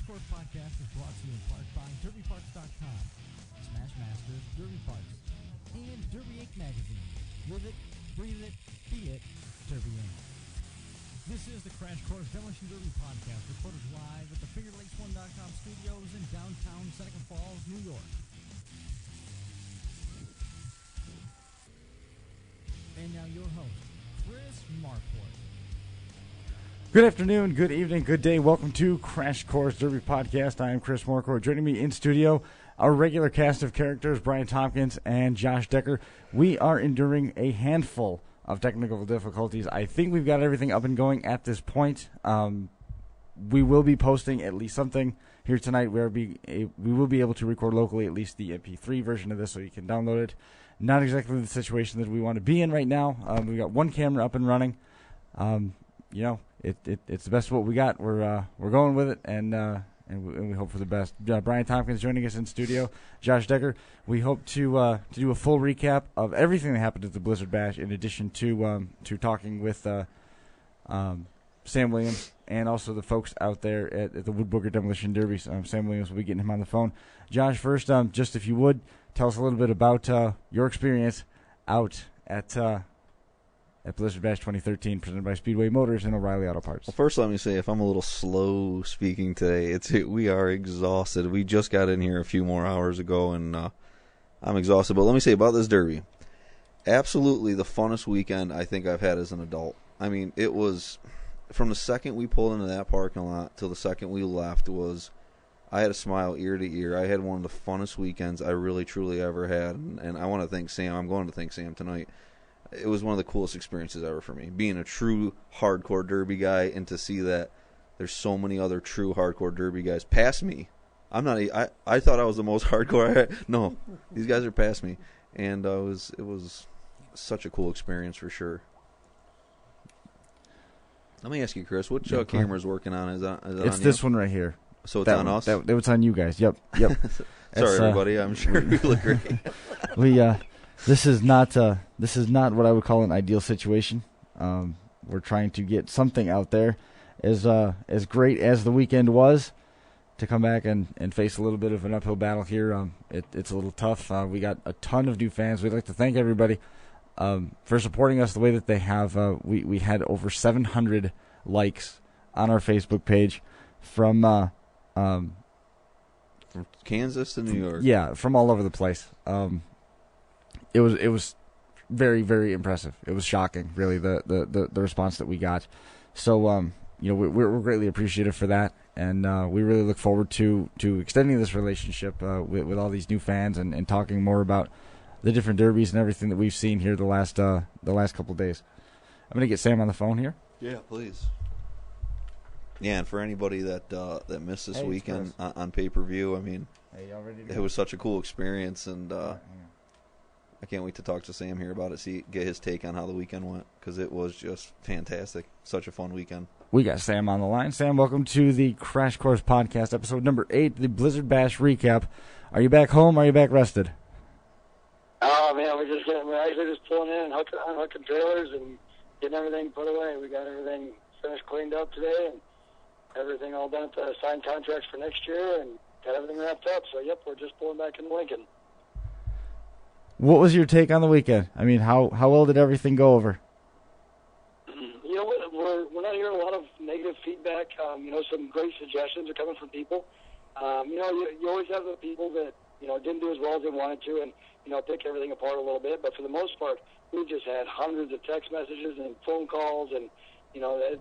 Course Podcast is brought to you in part by DerbyParts.com, Smash Masters, Derby Parts, and Derby Inc. Magazine. Live it, breathe it, be it, Derby Inc. This is the Crash Course Demolition Derby Podcast, recorded live at the FingerLakes1.com studios in downtown Seneca Falls, New York. And now your host, Chris Marquardt. Good afternoon, good evening, good day. Welcome to Crash Course Derby Podcast. I am Chris Marquardt. Joining me in studio, our regular cast of characters, Brian Tompkins and Josh Decker. We are enduring a handful of technical difficulties. I think we've got everything up and going at this point. We will be posting at least something here tonight. We will be able to record locally at least the MP3 version of this so you can download it. Not exactly the situation that we want to be in right now. We've got one camera up and running. It's the best of what we got. We're going with it, and we hope for the best. Brian Tompkins joining us in studio. Josh Decker. We hope to do a full recap of everything that happened at the Blizzard Bash, in addition to talking with Sam Williams and also the folks out there at the Wood Booger Demolition Derby. Sam Williams will be getting him on the phone. Josh, first, just if you would tell us a little bit about your experience out at Blizzard Bash 2013, presented by Speedway Motors and O'Reilly Auto Parts. Well, first, let me say, if I'm a little slow speaking today, we are exhausted. We just got in here a few more hours ago, and I'm exhausted. But let me say about this Derby, absolutely the funnest weekend I think I've had as an adult. I mean, it was, from the second we pulled into that parking lot till the second we left, I had a smile ear to ear. I had one of the funnest weekends I really, truly ever had, and I want to thank Sam. I'm going to thank Sam tonight. It was one of the coolest experiences ever for me, being a true hardcore Derby guy, and to see that there's so many other true hardcore Derby guys past me. I thought I was the most hardcore. No, these guys are past me, and it was such a cool experience for sure. Let me ask you, Chris, which camera's working on? Is that it's on this you? one right here. So it's on us? It's on you guys. Yep. Sorry, everybody. I'm sure you look great. This is not what I would call an ideal situation. We're trying to get something out there as great as the weekend was, to come back and face a little bit of an uphill battle here. It's a little tough. We got a ton of new fans. We'd like to thank everybody for supporting us the way that they have. We had over 700 likes on our Facebook page from Kansas to New York. Yeah, from all over the place. It was very, very impressive. It was shocking, really, the response that we got. So, we're greatly appreciative for that, and we really look forward to extending this relationship with all these new fans and talking more about the different derbies and everything that we've seen here the last couple of days. I'm going to get Sam on the phone here. Yeah, please. Yeah, and for anybody that missed this weekend on pay-per-view, I mean, it was such a cool experience, and I can't wait to talk to Sam here about it, get his take on how the weekend went, because it was just fantastic. Such a fun weekend. We got Sam on the line. Sam, welcome to the Crash Course Podcast, episode number 8, the Blizzard Bash recap. Are you back home, or are you back rested? Oh, man, we're actually just pulling in and unhooking trailers and getting everything put away. We got everything finished, cleaned up today, and everything all done to sign contracts for next year, and got everything wrapped up. So, yep, we're just pulling back in Lincoln. What was your take on the weekend? I mean, how well did everything go over? You know what? We're not hearing a lot of negative feedback. Some great suggestions are coming from people. You always have the people that, didn't do as well as they wanted to and, pick everything apart a little bit. But for the most part, we just had hundreds of text messages and phone calls and,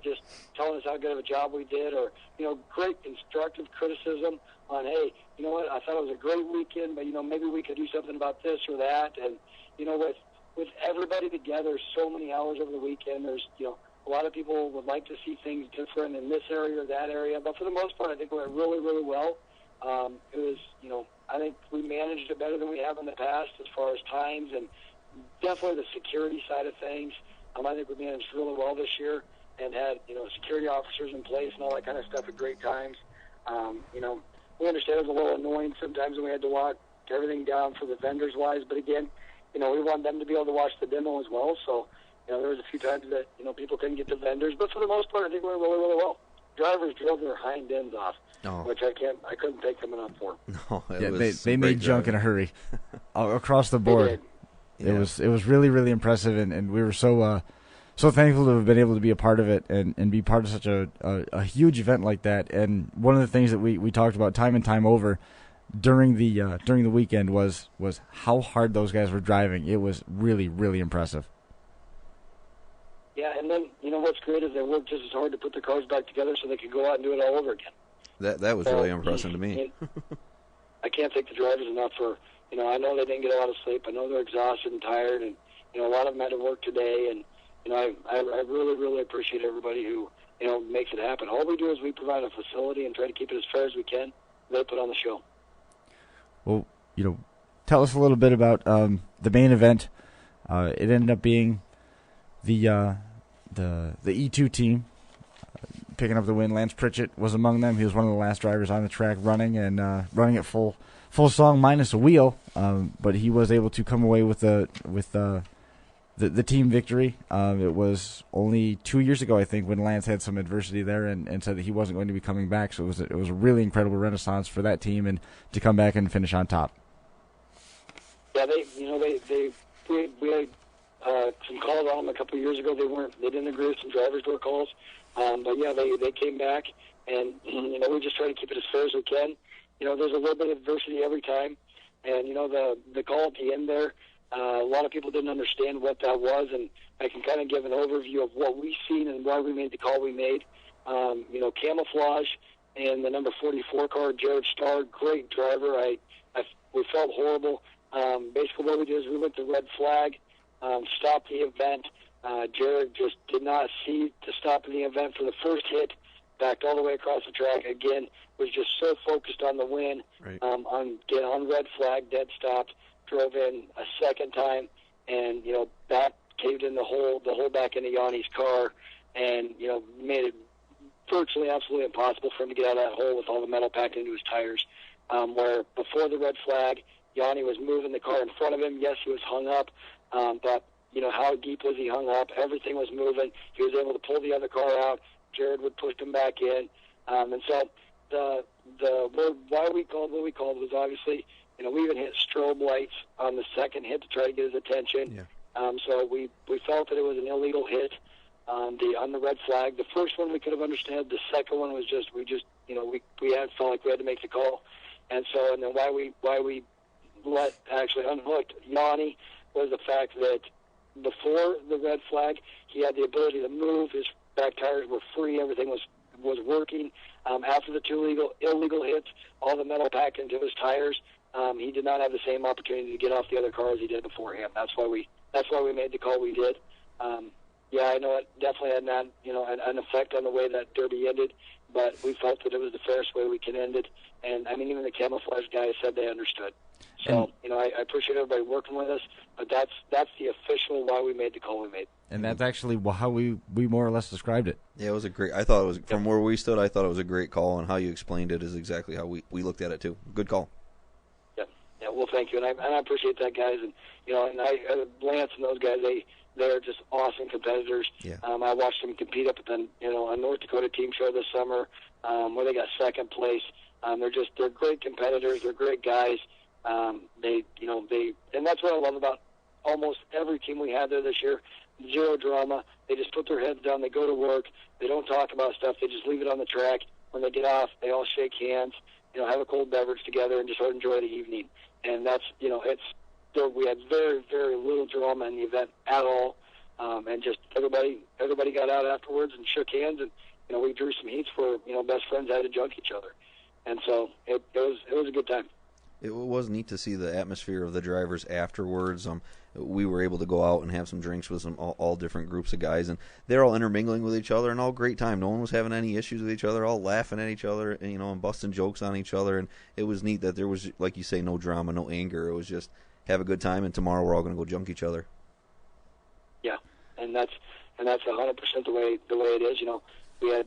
just telling us how good of a job we did, or, great constructive criticism on, hey, you know what, I thought it was a great weekend, but, maybe we could do something about this or that. And, with everybody together so many hours over the weekend, there's, a lot of people would like to see things different in this area or that area. But for the most part, I think we went really, really well. It was, I think we managed it better than we have in the past as far as times, and definitely the security side of things. I think we managed really well this year and had, security officers in place and all that kind of stuff at great times. We understand it was a little annoying sometimes when we had to lock everything down for the vendors wise, but again, we want them to be able to watch the demo as well. So, there was a few times that, people couldn't get to vendors, but for the most part, I think we went really, really well. drivers drove their hind ends off, Oh. which I couldn't take them enough for. No, they made junk in a hurry across the board. They did. It was really, really impressive, and we were so thankful to have been able to be a part of it and be part of such a huge event like that. And one of the things that we talked about time and time over during the weekend was how hard those guys were driving. It was really, really impressive. Yeah, and then, what's great is they worked just as hard to put the cars back together so they could go out and do it all over again. That was really impressive to me. I can't thank the drivers enough for, I know they didn't get a lot of sleep. I know they're exhausted and tired, and, a lot of them had to work today. And, I really, really appreciate everybody who, makes it happen. All we do is we provide a facility and try to keep it as fair as we can. They put on the show. Well, tell us a little bit about the main event. It ended up being the E2 team picking up the win. Lance Pritchett was among them. He was one of the last drivers on the track running at full song minus a wheel, but he was able to come away with the team victory. It was only 2 years ago, I think, when Lance had some adversity there and said that he wasn't going to be coming back. So it was a really incredible renaissance for that team and to come back and finish on top. Yeah, we had some calls on them a couple of years ago. They didn't agree with some drivers' door calls, but yeah, they came back, and we just try to keep it as fair as we can. There's a little bit of adversity every time, and the call at the end there, a lot of people didn't understand what that was, and I can kind of give an overview of what we've seen and why we made the call we made. Camouflage and the number 44 car, Jared Starr, great driver. We felt horrible. Basically, what we did is we went to red flag. Stopped the event. Jared just did not see to stop the event for the first hit, backed all the way across the track. Again, was just so focused on the win, right. on red flag, dead stopped, drove in a second time, and back caved in the whole back into Yanni's car, and made it virtually absolutely impossible for him to get out of that hole with all the metal packed into his tires. Where before the red flag, Yanni was moving the car in front of him. Yes, he was hung up. But, how deep was he hung up? Everything was moving. He was able to pull the other car out. Jared would push him back in. And so why we called what we called was obviously, we even hit strobe lights on the second hit to try to get his attention. Yeah. So we felt that it was an illegal hit on the red flag. The first one we could have understood. The second one was just we felt like we had to make the call. And then why we actually unhooked Yanni was the fact that before the red flag, he had the ability to move. His back tires were free. Everything was working. After the two illegal hits, all the metal packed into his tires, he did not have the same opportunity to get off the other car as he did beforehand. That's why we made the call we did. Yeah, I know it definitely had an effect on the way that Derby ended, but we felt that it was the fairest way we can end it. And even the camouflage guys said they understood. So, I appreciate everybody working with us, but that's the official why we made the call we made. And that's actually how we more or less described it. Yeah, it was I thought it was, from where we stood, I thought it was a great call, and how you explained it is exactly how we looked at it, too. Good call. Yeah, well, thank you, and I appreciate that, guys. And, Lance and those guys, they're just awesome competitors. Yeah. I watched them compete up at the, a North Dakota team show this summer, where they got second place. They're great competitors. They're great guys. And that's what I love about almost every team we had there this year. Zero drama. They just put their heads down. They go to work. They don't talk about stuff. They just leave it on the track. When they get off, they all shake hands, have a cold beverage together and just enjoy the evening. And that's, we had very, very little drama in the event at all. And just everybody got out afterwards and shook hands, and, we drew some heats where, best friends had to junk each other. And so it was a good time. It was neat to see the atmosphere of the drivers afterwards. We were able to go out and have some drinks with all different groups of guys, and they're all intermingling with each other, and all great time. No one was having any issues with each other, all laughing at each other, and, and busting jokes on each other. And it was neat that there was, like you say, no drama, no anger. It was just have a good time, and tomorrow we're all going to go junk each other. Yeah, and that's 100% the way it is. We had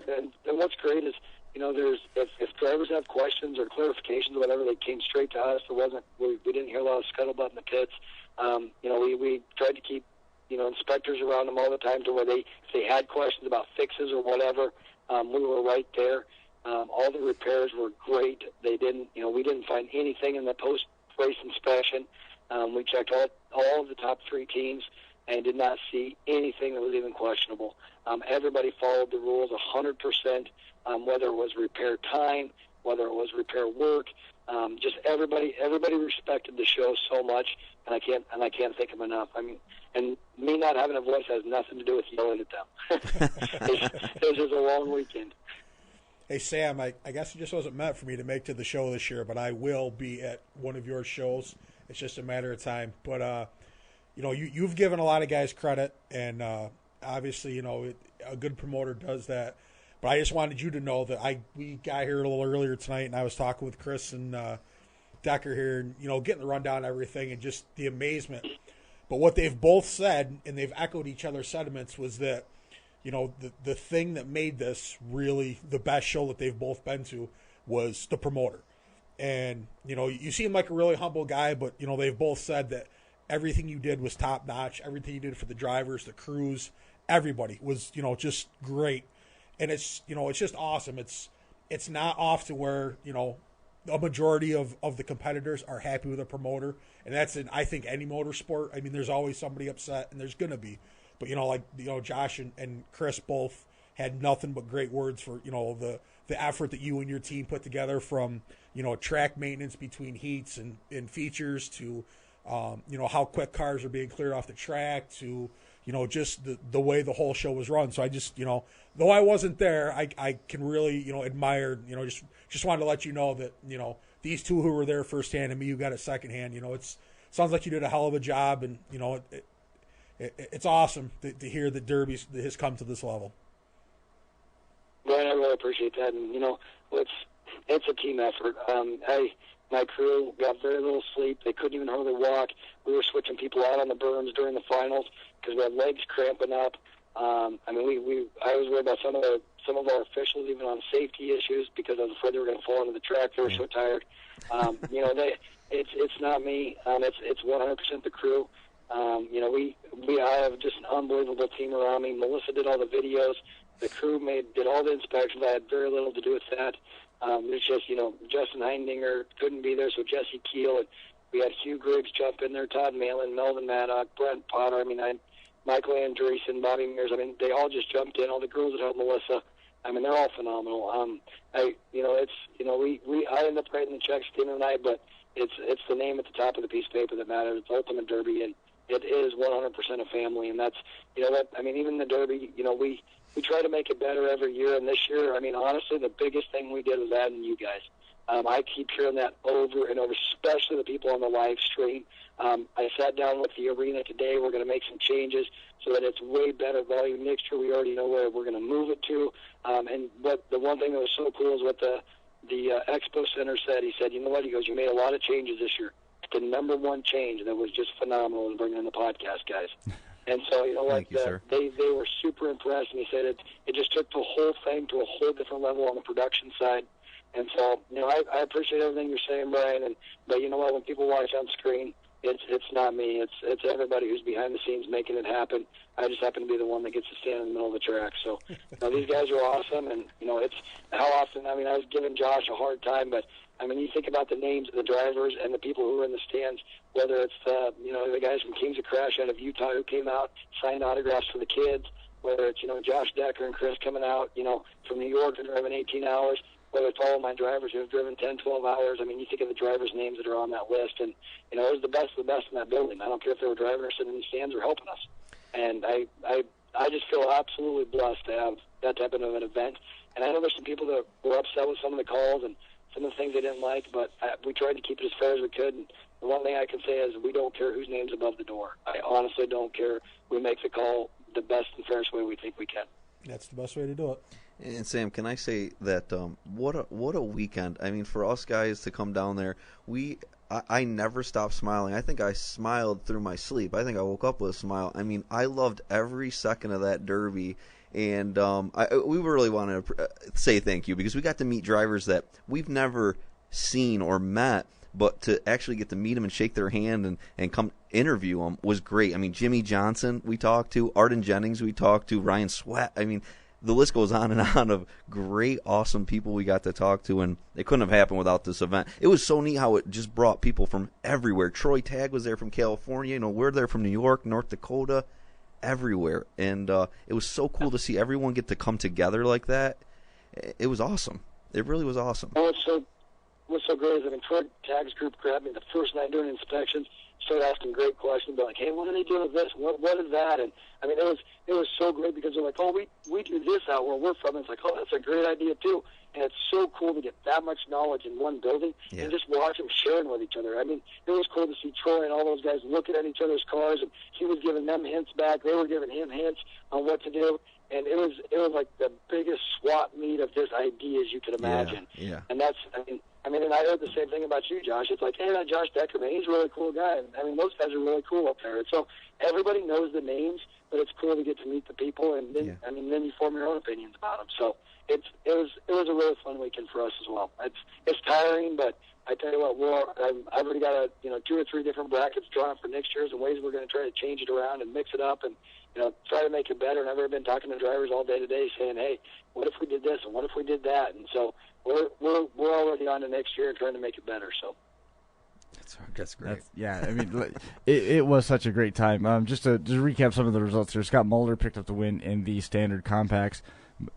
and what's great is. There's if drivers have questions or clarifications or whatever, they came straight to us. We didn't hear a lot of scuttlebutt in the pits. We tried to keep inspectors around them all the time to where if they had questions about fixes or whatever, we were right there. All the repairs were great. We didn't find anything in the post-race inspection. We checked all of the top 3 teams and did not see anything that was even questionable. Everybody followed the rules 100%, whether it was repair time, whether it was repair work. Just everybody respected the show so much, and I can't thank them enough. I mean, and me not having a voice has nothing to do with yelling at them. It was just a long weekend. Hey, Sam, I guess it just wasn't meant for me to make to the show this year, but I will be at one of your shows. It's just a matter of time. But, you've given a lot of guys credit, and obviously, a good promoter does that. But I just wanted you to know that we got here a little earlier tonight, and I was talking with Chris and Decker here, and, getting the rundown and everything, and just the amazement. But what they've both said, and they've echoed each other's sentiments, was that, the thing that made this really the best show that they've both been to was the promoter. And, you seem like a really humble guy, but, they've both said that everything you did was top notch. Everything you did for the drivers, the crews, everybody was, just great. And it's just awesome. It's not off to where, a majority of the competitors are happy with a promoter. And that's in, I think, any motorsport. I mean, there's always somebody upset, and there's going to be. But, Josh and Chris both had nothing but great words for, the effort that you and your team put together, from, track maintenance between heats and features to, how quick cars are being cleared off the track to, just the way the whole show was run. So I just, though I wasn't there, I can really, admire, just wanted to let you know that, these two who were there firsthand and me who got it secondhand, it sounds like you did a hell of a job, and, it's awesome to hear that Derby has come to this level. Brian, I really appreciate that, and it's a team effort. My crew got very little sleep. They couldn't even hardly walk. We were switching people out on the berms during the finals because we had legs cramping up. I was worried about some of our officials even on safety issues because I was afraid they were going to fall into the track. They were so tired. It's not me. It's 100% the crew. I have just an unbelievable team around me. Melissa did all the videos. The crew did all the inspections. I had very little to do with that. It's just, Justin Heindinger couldn't be there, so Jesse Keel, and we had Hugh Griggs jump in there, Todd Malin, Melvin Maddock, Brent Potter, Michael Andreessen, Bobby Mears. They all just jumped in. All the girls that helped Melissa, they're all phenomenal. I end up writing the checks at the end of the night, but it's the name at the top of the piece of paper that matters. It's Ultimate Derby, and it is 100% a family, and that's, even the Derby, we try to make it better every year, and this year, honestly, the biggest thing we did was adding you guys. I keep hearing that over and over, especially the people on the live stream. I sat down with the arena today. We're going to make some changes so that it's way better volume next year. We already know where we're going to move it to. But the one thing that was so cool is what the Expo Center said. He said, you know what? He goes, you made a lot of changes this year. The number one change that was just phenomenal in bringing in the podcast guys. And so, they were super impressed, and he said it just took the whole thing to a whole different level on the production side. And so, I appreciate everything you're saying, Brian. But you know what? When people watch on screen, it's not me. It's everybody who's behind the scenes making it happen. I just happen to be the one that gets to stand in the middle of the track. So, these guys are awesome, and it's how often. I was giving Josh a hard time, but you think about the names of the drivers and the people who are in the stands. Whether it's the guys from Kings of Crash out of Utah who came out, signed autographs for the kids. Whether it's Josh Decker and Chris coming out, from New York and driving 18 hours. Whether it's all of my drivers who have driven 10, 12 hours. You think of the drivers' names that are on that list, and it was the best of the best in that building. I don't care if they were driving or sitting in the stands or helping us. And I just feel absolutely blessed to have that type of an event. And I know there's some people that were upset with some of the calls and some of the things they didn't like, but we tried to keep it as fair as we could. And the one thing I can say is we don't care whose name's above the door. I honestly don't care. We make the call the best and fairest way we think we can. That's the best way to do it. And Sam, can I say that what a weekend? For us guys to come down there, I never stopped smiling. I think I smiled through my sleep. I think I woke up with a smile. I loved every second of that Derby. And we really want to say thank you because we got to meet drivers that we've never seen or met, but to actually get to meet them and shake their hand and come interview them was great. I mean, Jimmy Johnson we talked to, Arden Jennings we talked to, Ryan Sweat. I mean, the list goes on and on of great, awesome people we got to talk to, and it couldn't have happened without this event. It was so neat how it just brought people from everywhere. Troy Tagg was there from California. You know, we're there from New York, North Dakota, everywhere. And it was so cool to see everyone get to come together like that. It was awesome. It really was awesome. Oh, what's so great is, I mean, Troy Tagg's group grabbed me the first night during inspections, started asking great questions, like, hey, what do they do with this? What is that? And I mean, it was so great because they're like, oh, we do this out where we're from. And it's like, oh, that's a great idea too. And it's so cool to get that much knowledge in one building and just watch them sharing with each other. I mean, it was cool to see Troy and all those guys looking at each other's cars, and he was giving them hints back. They were giving him hints on what to do. And it was like the biggest swap meet of just ideas you could imagine. Yeah. And that's, I mean, and I heard the same thing about you, Josh. It's like, hey, that Josh Decker, man, he's a really cool guy. And, I mean, those guys are really cool up there. And so everybody knows the names, but it's cool to get to meet the people, and then then you form your own opinions about them. So it was a really fun weekend for us as well. It's tiring, but I tell you what, I've already got 2 or 3 different brackets drawn up for next year's and ways we're going to try to change it around and mix it up and try to make it better. And I've been talking to drivers all day today saying, hey, what if we did this and what if we did that? And so we're already on to next year and trying to make it better. So that's great. I mean, it was such a great time. Just to recap some of the results here, Scott Mulder picked up the win in the standard compacts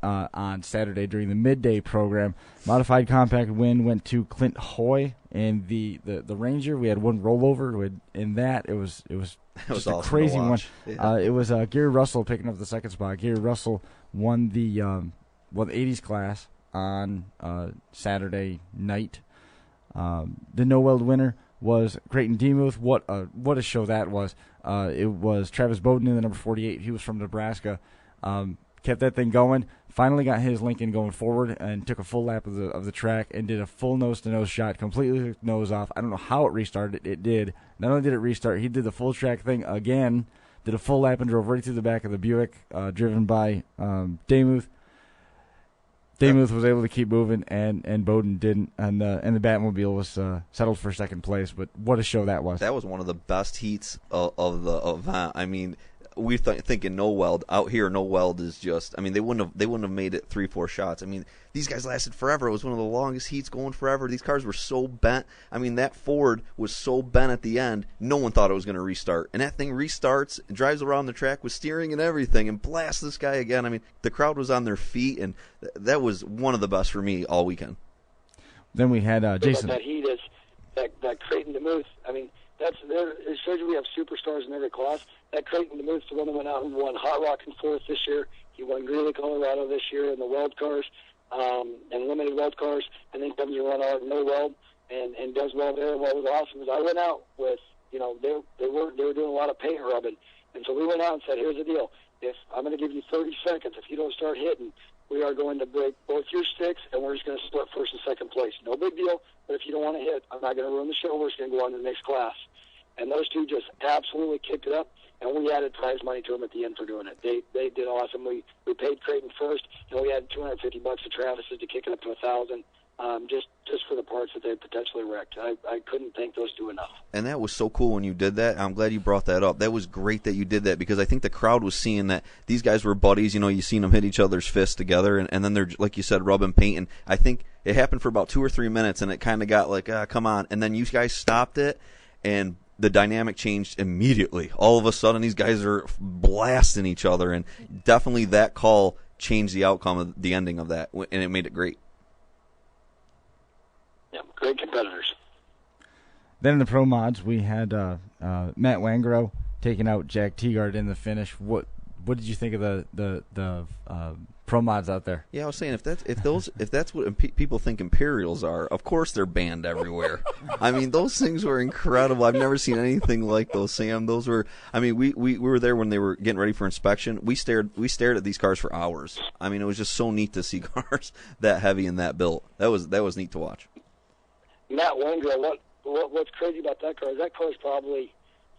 on Saturday during the midday program. Modified compact win went to Clint Hoy in the Ranger. We had one rollover in that. It was just a awesome crazy one. Yeah. It was Gary Russell picking up the second spot. Gary Russell won the 80s class on Saturday night. The no-weld winner was Creighton Demuth. What a show that was. It was Travis Bowden in the number 48. He was from Nebraska. Kept that thing going. Finally got his Lincoln going forward and took a full lap of the track and did a full nose-to-nose shot, completely took the nose off. I don't know how it restarted. It did. Not only did it restart, he did the full track thing again, did a full lap and drove right through the back of the Buick, driven by Demuth. Demuth was able to keep moving, and Bowden didn't, and the Batmobile was settled for second place. But what a show that was! That was one of the best heats of the event. I mean, we thinking no weld out here. No weld is just. I mean, they wouldn't have made it 3-4 shots. I mean, these guys lasted forever. It was one of the longest heats going forever. These cars were so bent. I mean, that Ford was so bent at the end. No one thought it was going to restart, and that thing restarts, and drives around the track with steering and everything, and blasts this guy again. I mean, the crowd was on their feet, and that was one of the best for me all weekend. Then we had Jason. That heat is that Creighton Demuth. I mean, it shows you we have superstars in every class. That Creighton Demuth's the one that went out and won Hot Rock and Fourth this year. He won Greeley, Colorado this year in the weld cars and limited weld cars, and then comes to run out no weld and does well there. What was awesome is I went out with they were doing a lot of paint rubbing, and so we went out and said, here's the deal. If I'm going to give you 30 seconds, if you don't start hitting, we are going to break both your sticks, and we're just going to split first and second place. No big deal, but if you don't want to hit, I'm not going to ruin the show. We're just going to go on to the next class. And those two just absolutely kicked it up, and we added prize money to them at the end for doing it. They did awesome. We paid Creighton first, and we added $250 to Travis's to kick it up to $1,000. Just for the parts that they potentially wrecked. I couldn't thank those two enough. And that was so cool when you did that. I'm glad you brought that up. That was great that you did that, because I think the crowd was seeing that these guys were buddies. You seen them hit each other's fists together, and then they're, like you said, rubbing paint. And I think it happened for about 2 or 3 minutes, and it kind of got like, come on. And then you guys stopped it, and the dynamic changed immediately. All of a sudden, these guys are blasting each other, and definitely that call changed the outcome of the ending of that, and it made it great. Yeah, great competitors. Then in the pro mods, we had Matt Wangro taking out Jack Teagard in the finish. What did you think of the pro mods out there? Yeah, I was saying if that's what people think Imperials are, of course they're banned everywhere. I mean, those things were incredible. I've never seen anything like those, Sam. Those were. I mean, we were there when they were getting ready for inspection. We stared at these cars for hours. I mean, it was just so neat to see cars that heavy and that built. That was neat to watch. Matt Wangro, what's crazy about that car is probably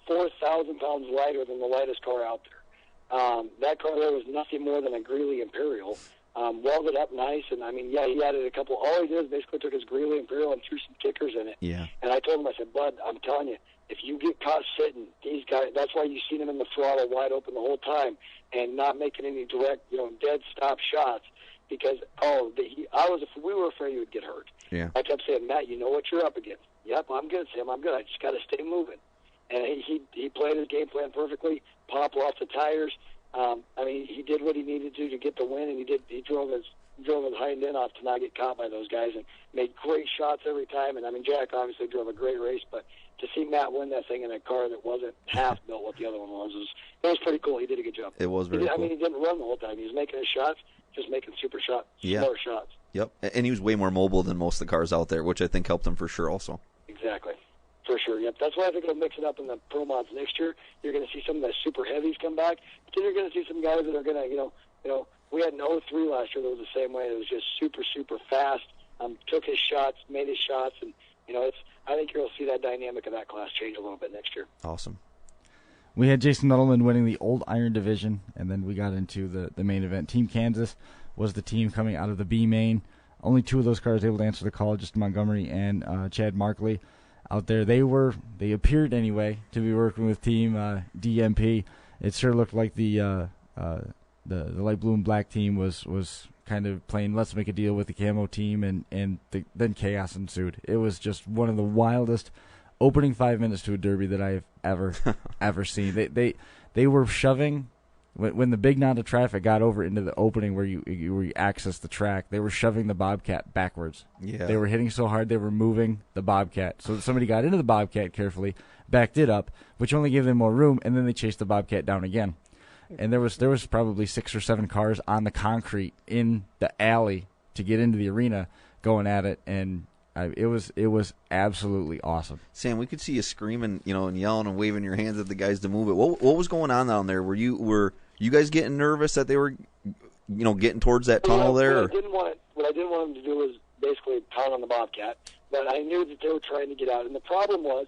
4,000 pounds lighter than the lightest car out there. That car there was nothing more than a Greeley Imperial. welded up nice, and I mean, yeah, he added a couple. All he did is basically took his Greeley Imperial and threw some kickers in it. Yeah. And I told him, I said, Bud, I'm telling you, if you get caught sitting, these guys, that's why you've seen him in the throttle wide open the whole time and not making any direct, dead stop shots, because we were afraid he would get hurt. Yeah. I kept saying, Matt, you know what you're up against. Yep, I'm good, Sam. I'm good. I just got to stay moving. And he played his game plan perfectly. Popped off the tires. I mean, he did what he needed to get the win, and he drove his hind end off to not get caught by those guys, and made great shots every time. And I mean, Jack obviously drove a great race, but to see Matt win that thing in a car that wasn't half built what the other one was pretty cool. He did a good job. It was very cool. I mean, he didn't run the whole time. He was making his shots, just making smart shots. Yep, and he was way more mobile than most of the cars out there, which I think helped him for sure also. Exactly. For sure, yep. That's why I think they'll mix it up in the Pro Mods next year. You're going to see some of the super heavies come back, but then you're going to see some guys that are going to, we had an 03 last year that was the same way. It was just super, super fast, took his shots, made his shots, and, I think you'll see that dynamic of that class change a little bit next year. Awesome. We had Jason Nuttleman winning the Old Iron Division, and then we got into the main event. Team Kansas was the team coming out of the B main. Only two of those cars able to answer the call, just Montgomery and Chad Markley. Out there, they appeared anyway to be working with Team DMP. It sure looked like the light blue and black team was kind of playing let's make a deal with the camo team, and then chaos ensued. It was just one of the wildest opening 5 minutes to a derby that I've ever seen. They were shoving when the big knot of traffic got over into the opening where you access the track. They were shoving the Bobcat backwards. Yeah. They were hitting so hard they were moving the Bobcat. So somebody got into the Bobcat carefully, backed it up, which only gave them more room, and then they chased the Bobcat down again. And there was probably 6 or 7 cars on the concrete in the alley to get into the arena going at it, and it was absolutely awesome. Sam, we could see you screaming, and yelling and waving your hands at the guys to move it. What was going on down there? Were you guys getting nervous that they were, getting towards that tunnel there? What I didn't want them to do was basically pound on the Bobcat, but I knew that they were trying to get out. And the problem was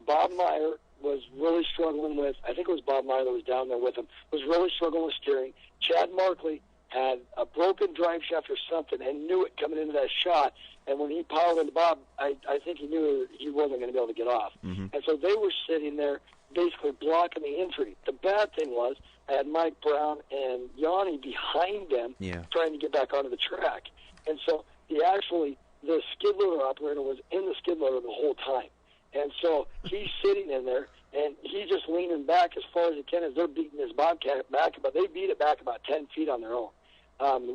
Bob Meyer was really struggling with. I think it was Bob Meyer that was down there with him. Was really struggling with steering. Chad Markley had a broken drive shaft or something and knew it coming into that shot. And when he piled into Bob, I think he knew he wasn't going to be able to get off. Mm-hmm. And so they were sitting there basically blocking the entry. The bad thing was I had Mike Brown and Yanni behind them trying to get back onto the track. And so the skid loader operator was in the skid loader the whole time. And so he's sitting in there, and he's just leaning back as far as he can as they're beating this Bobcat back. But they beat it back about 10 feet on their own.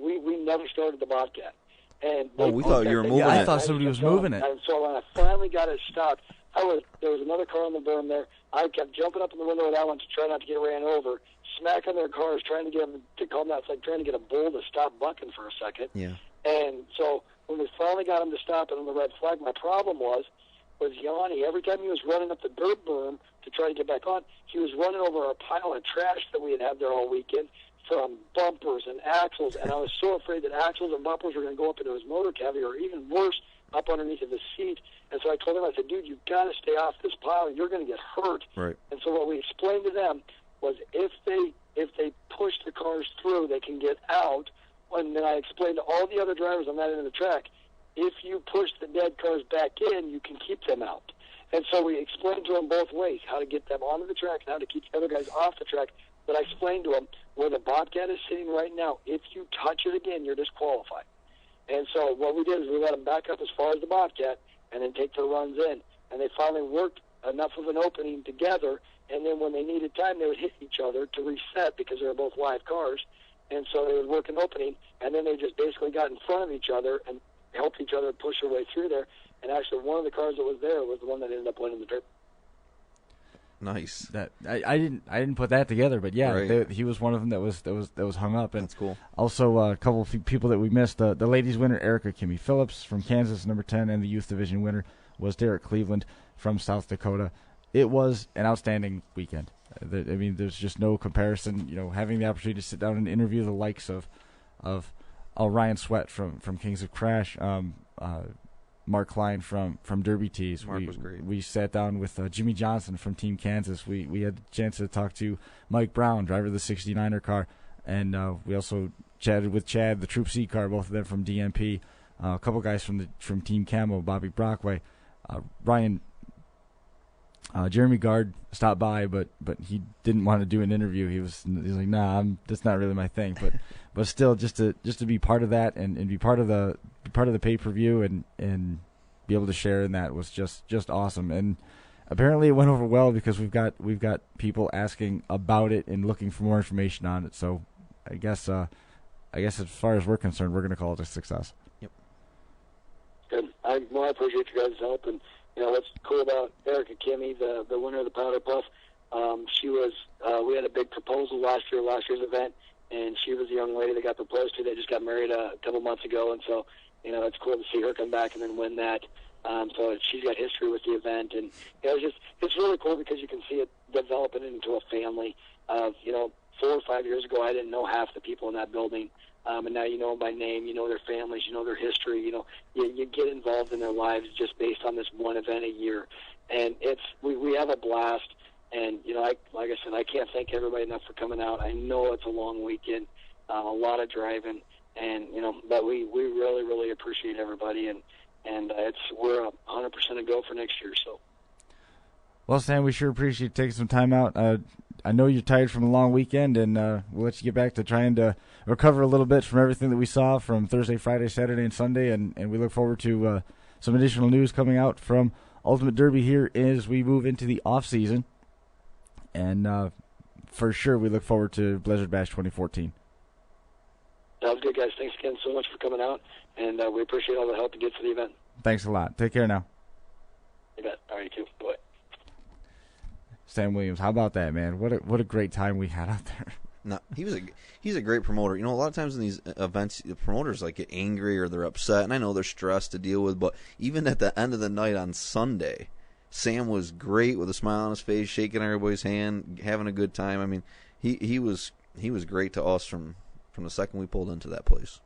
We never started the Bobcat. And we thought you were moving it. I thought somebody was moving it. And so when I finally got it stopped, there was another car on the berm there. I kept jumping up in the window of that one to try not to get ran over, smacking their cars, trying to get them to calm down. It's like trying to get a bull to stop bucking for a second. Yeah. And so when we finally got him to stop it on the red flag, my problem was Yanni. Every time he was running up the dirt berm to try to get back on, he was running over a pile of trash that we had there all weekend, from bumpers and axles, and I was so afraid that axles and bumpers were going to go up into his motor cavity, or even worse, up underneath of his seat. And so I told him, I said, dude, you've got to stay off this pile. You're going to get hurt. Right. And so what we explained to them was if they push the cars through, they can get out. And then I explained to all the other drivers on that end of the track, if you push the dead cars back in, you can keep them out. And so we explained to them both ways, how to get them onto the track and how to keep the other guys off the track. But I explained to them, where the Bobcat is sitting right now, if you touch it again, you're disqualified. And so what we did is we let them back up as far as the Bobcat and then take their runs in. And they finally worked enough of an opening together, and then when they needed time, they would hit each other to reset because they were both live cars. And so they would work an opening, and then they just basically got in front of each other and helped each other push their way through there. And actually, one of the cars that was there was the one that ended up winning the trip. Nice. That I didn't put that together, but yeah, right. He was one of them that was hung up. And that's cool. Also, a couple of people that we missed. The ladies winner, Erica Kimmy Phillips from Kansas, number 10, and the youth division winner was Derek Cleveland from South Dakota. It was an outstanding weekend. I mean, there's just no comparison. Having the opportunity to sit down and interview the likes of Ryan Sweat from Kings of Crash, Mark Klein from Derby Tees. Mark was great. We sat down with Jimmy Johnson from Team Kansas. We had a chance to talk to Mike Brown, driver of the 69er car, And we also chatted with Chad, the Troop C car, both of them from DMP. A couple guys from Team Camo, Bobby Brockway, Ryan, Jeremy Gard stopped by, but he didn't want to do an interview. He's like, nah, that's not really my thing. But still, just to be part of that and be part of the pay-per-view and be able to share in that was just awesome. And apparently it went over well because we've got people asking about it and looking for more information on it. So I guess as far as we're concerned, we're going to call it a success. Good. I appreciate you guys' help, and what's cool about Erica Kimmy, the winner of the Powder Puff. She was. We had a big proposal last year's event, and she was the young lady that got proposed to. They just got married a couple months ago, and so it's cool to see her come back and then win that. So she's got history with the event, and it's really cool because you can see it developing into a family. 4 or 5 years ago, I didn't know half the people in that building. And now you know them by name, you know their families, you know their history, you get involved in their lives just based on this one event a year. And we have a blast. And, like I said, I can't thank everybody enough for coming out. I know it's a long weekend, a lot of driving, and, but we really, really appreciate everybody. And we're 100% a go for next year, so. Well, Sam, we sure appreciate taking some time out. I know you're tired from a long weekend, and we'll let you get back to trying to recover a little bit from everything that we saw from Thursday, Friday, Saturday, and Sunday, and we look forward to some additional news coming out from Ultimate Derby here as we move into the off-season. And for sure, we look forward to Blizzard Bash 2014. Sounds good, guys. Thanks again so much for coming out, and we appreciate all the help you get for the event. Thanks a lot. Take care now. You bet. All right, you too. Bye. Sam Williams, how about that, man? What a great time we had out there. No, he's a great promoter. A lot of times in these events, the promoters get angry or they're upset, and I know they're stressed to deal with. But even at the end of the night on Sunday, Sam was great with a smile on his face, shaking everybody's hand, having a good time. I mean, he was great to us from the second we pulled into that place.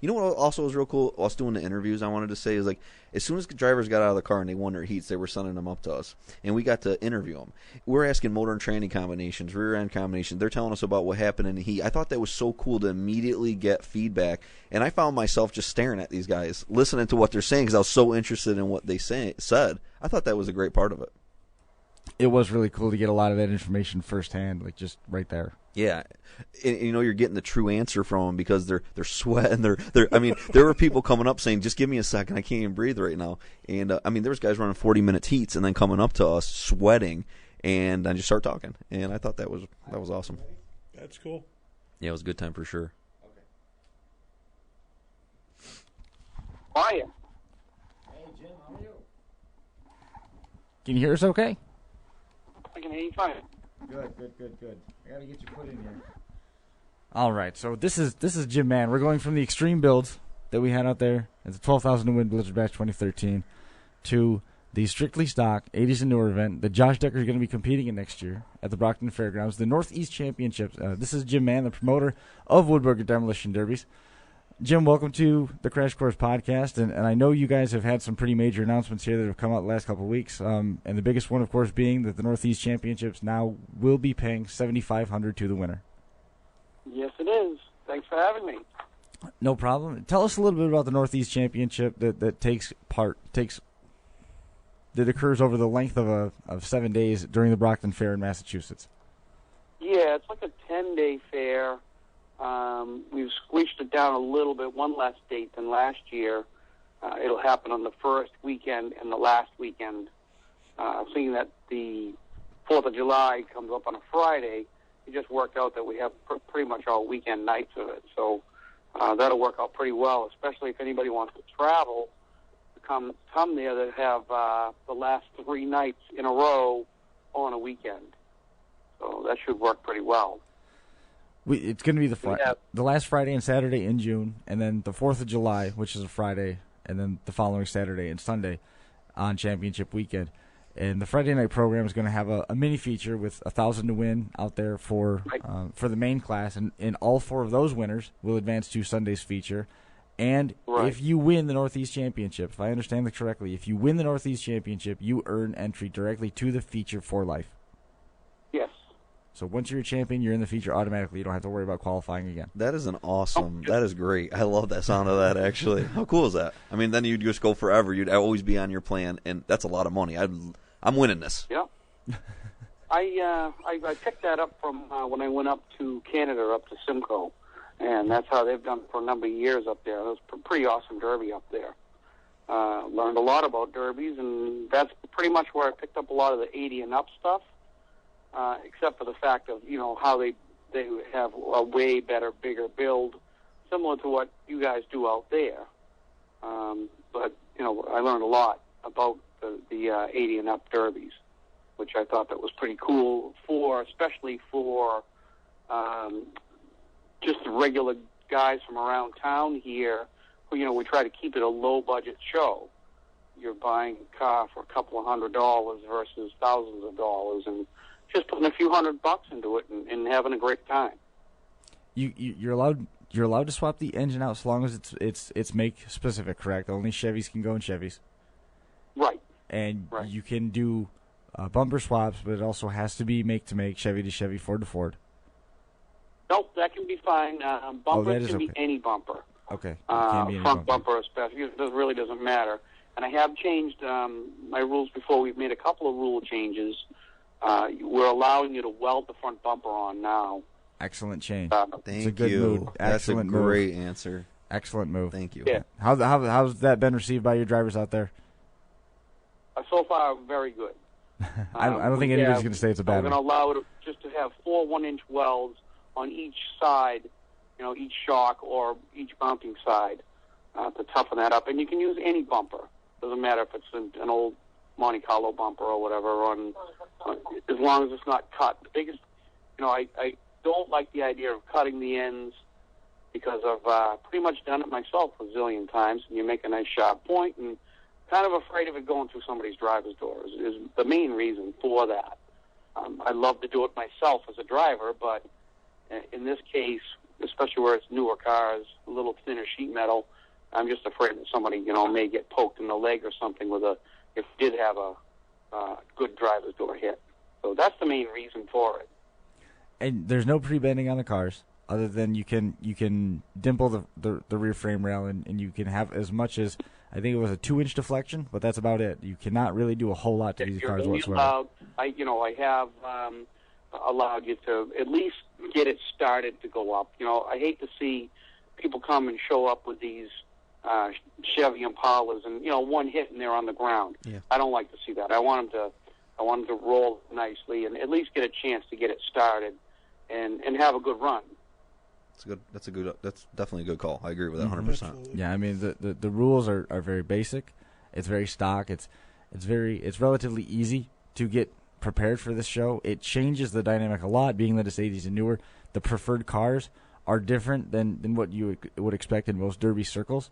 You know what also was real cool? Us doing the interviews, I wanted to say, is as soon as the drivers got out of the car and they won their heats, they were sending them up to us. And we got to interview them. We're asking motor and tranny combinations, rear end combinations. They're telling us about what happened in the heat. I thought that was so cool to immediately get feedback. And I found myself just staring at these guys, listening to what they're saying because I was so interested in what they said. I thought that was a great part of it. It was really cool to get a lot of that information firsthand, just right there. Yeah, and you're getting the true answer from them because they're sweating. They're. I mean, there were people coming up saying, "Just give me a second, I can't even breathe right now." And there was guys running 40-minute heats and then coming up to us sweating, and I just start talking. And I thought that was awesome. That's cool. Yeah, it was a good time for sure. How are you? Hey, Jim, how are you? Can you hear us okay? I can hear you fine. Good. I got to get you put in here. All right, so this is Jim Mann. We're going from the extreme builds that we had out there at the 12,000 to win Blizzard Bash 2013 to the strictly stock 80s and newer event that Josh Decker is going to be competing in next year at the Brockton Fairgrounds, the Northeast Championships. This is Jim Mann, the promoter of Woodburger Demolition Derbies. Jim, welcome to the Crash Course podcast, and I know you guys have had some pretty major announcements here that have come out the last couple of weeks, and the biggest one, of course, being that the Northeast Championships now will be paying $7,500 to the winner. Yes, it is. Thanks for having me. No problem. Tell us a little bit about the Northeast Championship that occurs over the length of 7 days during the Brockton Fair in Massachusetts. Yeah, it's like a 10-day fair. We've squeezed it down a little bit, one less date than last year. It'll happen on the first weekend and the last weekend. Seeing that the 4th of July comes up on a Friday, it just worked out that we have pretty much all weekend nights of it. So that'll work out pretty well, especially if anybody wants to travel to come there that have the last 3 nights in a row on a weekend. So that should work pretty well. It's going to be the last Friday and Saturday in June, and then the 4th of July, which is a Friday, and then the following Saturday and Sunday on championship weekend. And the Friday night program is going to have a mini feature with 1,000 to win out there for the main class, and all 4 of those winners will advance to Sunday's feature. And if you win the Northeast Championship, if I understand that correctly, if you win the Northeast Championship, you earn entry directly to the feature for life. Yes. So once you're a champion, you're in the feature automatically. You don't have to worry about qualifying again. That is that is great. I love that sound of that, actually. How cool is that? I mean, then you'd just go forever. You'd always be on your plan, and that's a lot of money. I'm winning this. Yeah. I picked that up from when I went up to Canada, up to Simcoe, and that's how they've done for a number of years up there. It was a pretty awesome derby up there. Learned a lot about derbies, and that's pretty much where I picked up a lot of the 80 and up stuff. Except for the fact of, how they have a way better, bigger build, similar to what you guys do out there. But, I learned a lot about the 80 and up derbies, which I thought that was pretty cool especially for just the regular guys from around town here who, we try to keep it a low-budget show. You're buying a car for a couple of $100 versus thousands of dollars, and just putting a few $100 into it and having a great time. You're allowed to swap the engine out as long as it's make specific, correct? Only Chevys can go in Chevys. Right. And you can do bumper swaps, but it also has to be make to make, Chevy to Chevy, Ford to Ford. Nope, that can be fine. Bumpers can be any bumper. Okay. It can be any front bumper especially. It really doesn't matter. And I have changed my rules before. We've made a couple of rule changes. We're allowing you to weld the front bumper on now. Excellent change. Thank a good you. Move. Excellent That's a great move. answer. Excellent move. Thank you. Yeah. How's that been received by your drivers out there? So far, very good. I don't think anybody's going to say it's a bad one. We're going to allow it just to have 4 1-inch welds on each side, each shock or each mounting side to toughen that up. And you can use any bumper. Doesn't matter if it's an old Monte Carlo bumper or whatever, as long as it's not cut. The biggest, I don't like the idea of cutting the ends because I've pretty much done it myself a zillion times, and you make a nice sharp point, and kind of afraid of it going through somebody's driver's door is the main reason for that. I love to do it myself as a driver, but in this case, especially where it's newer cars, a little thinner sheet metal, I'm just afraid that somebody, may get poked in the leg or something if it did have a good driver's door hit. So that's the main reason for it. And there's no pre-bending on the cars, other than you can dimple the rear frame rail, and you can have as much as, I think it was a 2-inch deflection, but that's about it. You cannot really do a whole lot to these cars whatsoever. I have allowed you to at least get it started to go up. I hate to see people come and show up with these Chevy Impalas and one hit and they're on the ground. Yeah. I don't like to see that. I want them to roll nicely and at least get a chance to get it started and have a good run. That's definitely a good call. I agree with that 100%. Yeah, I mean the rules are very basic. It's very stock. It's relatively easy to get prepared for this show. It changes the dynamic a lot, being that it's 80s and newer. The preferred cars are different than what you would expect in most derby circles,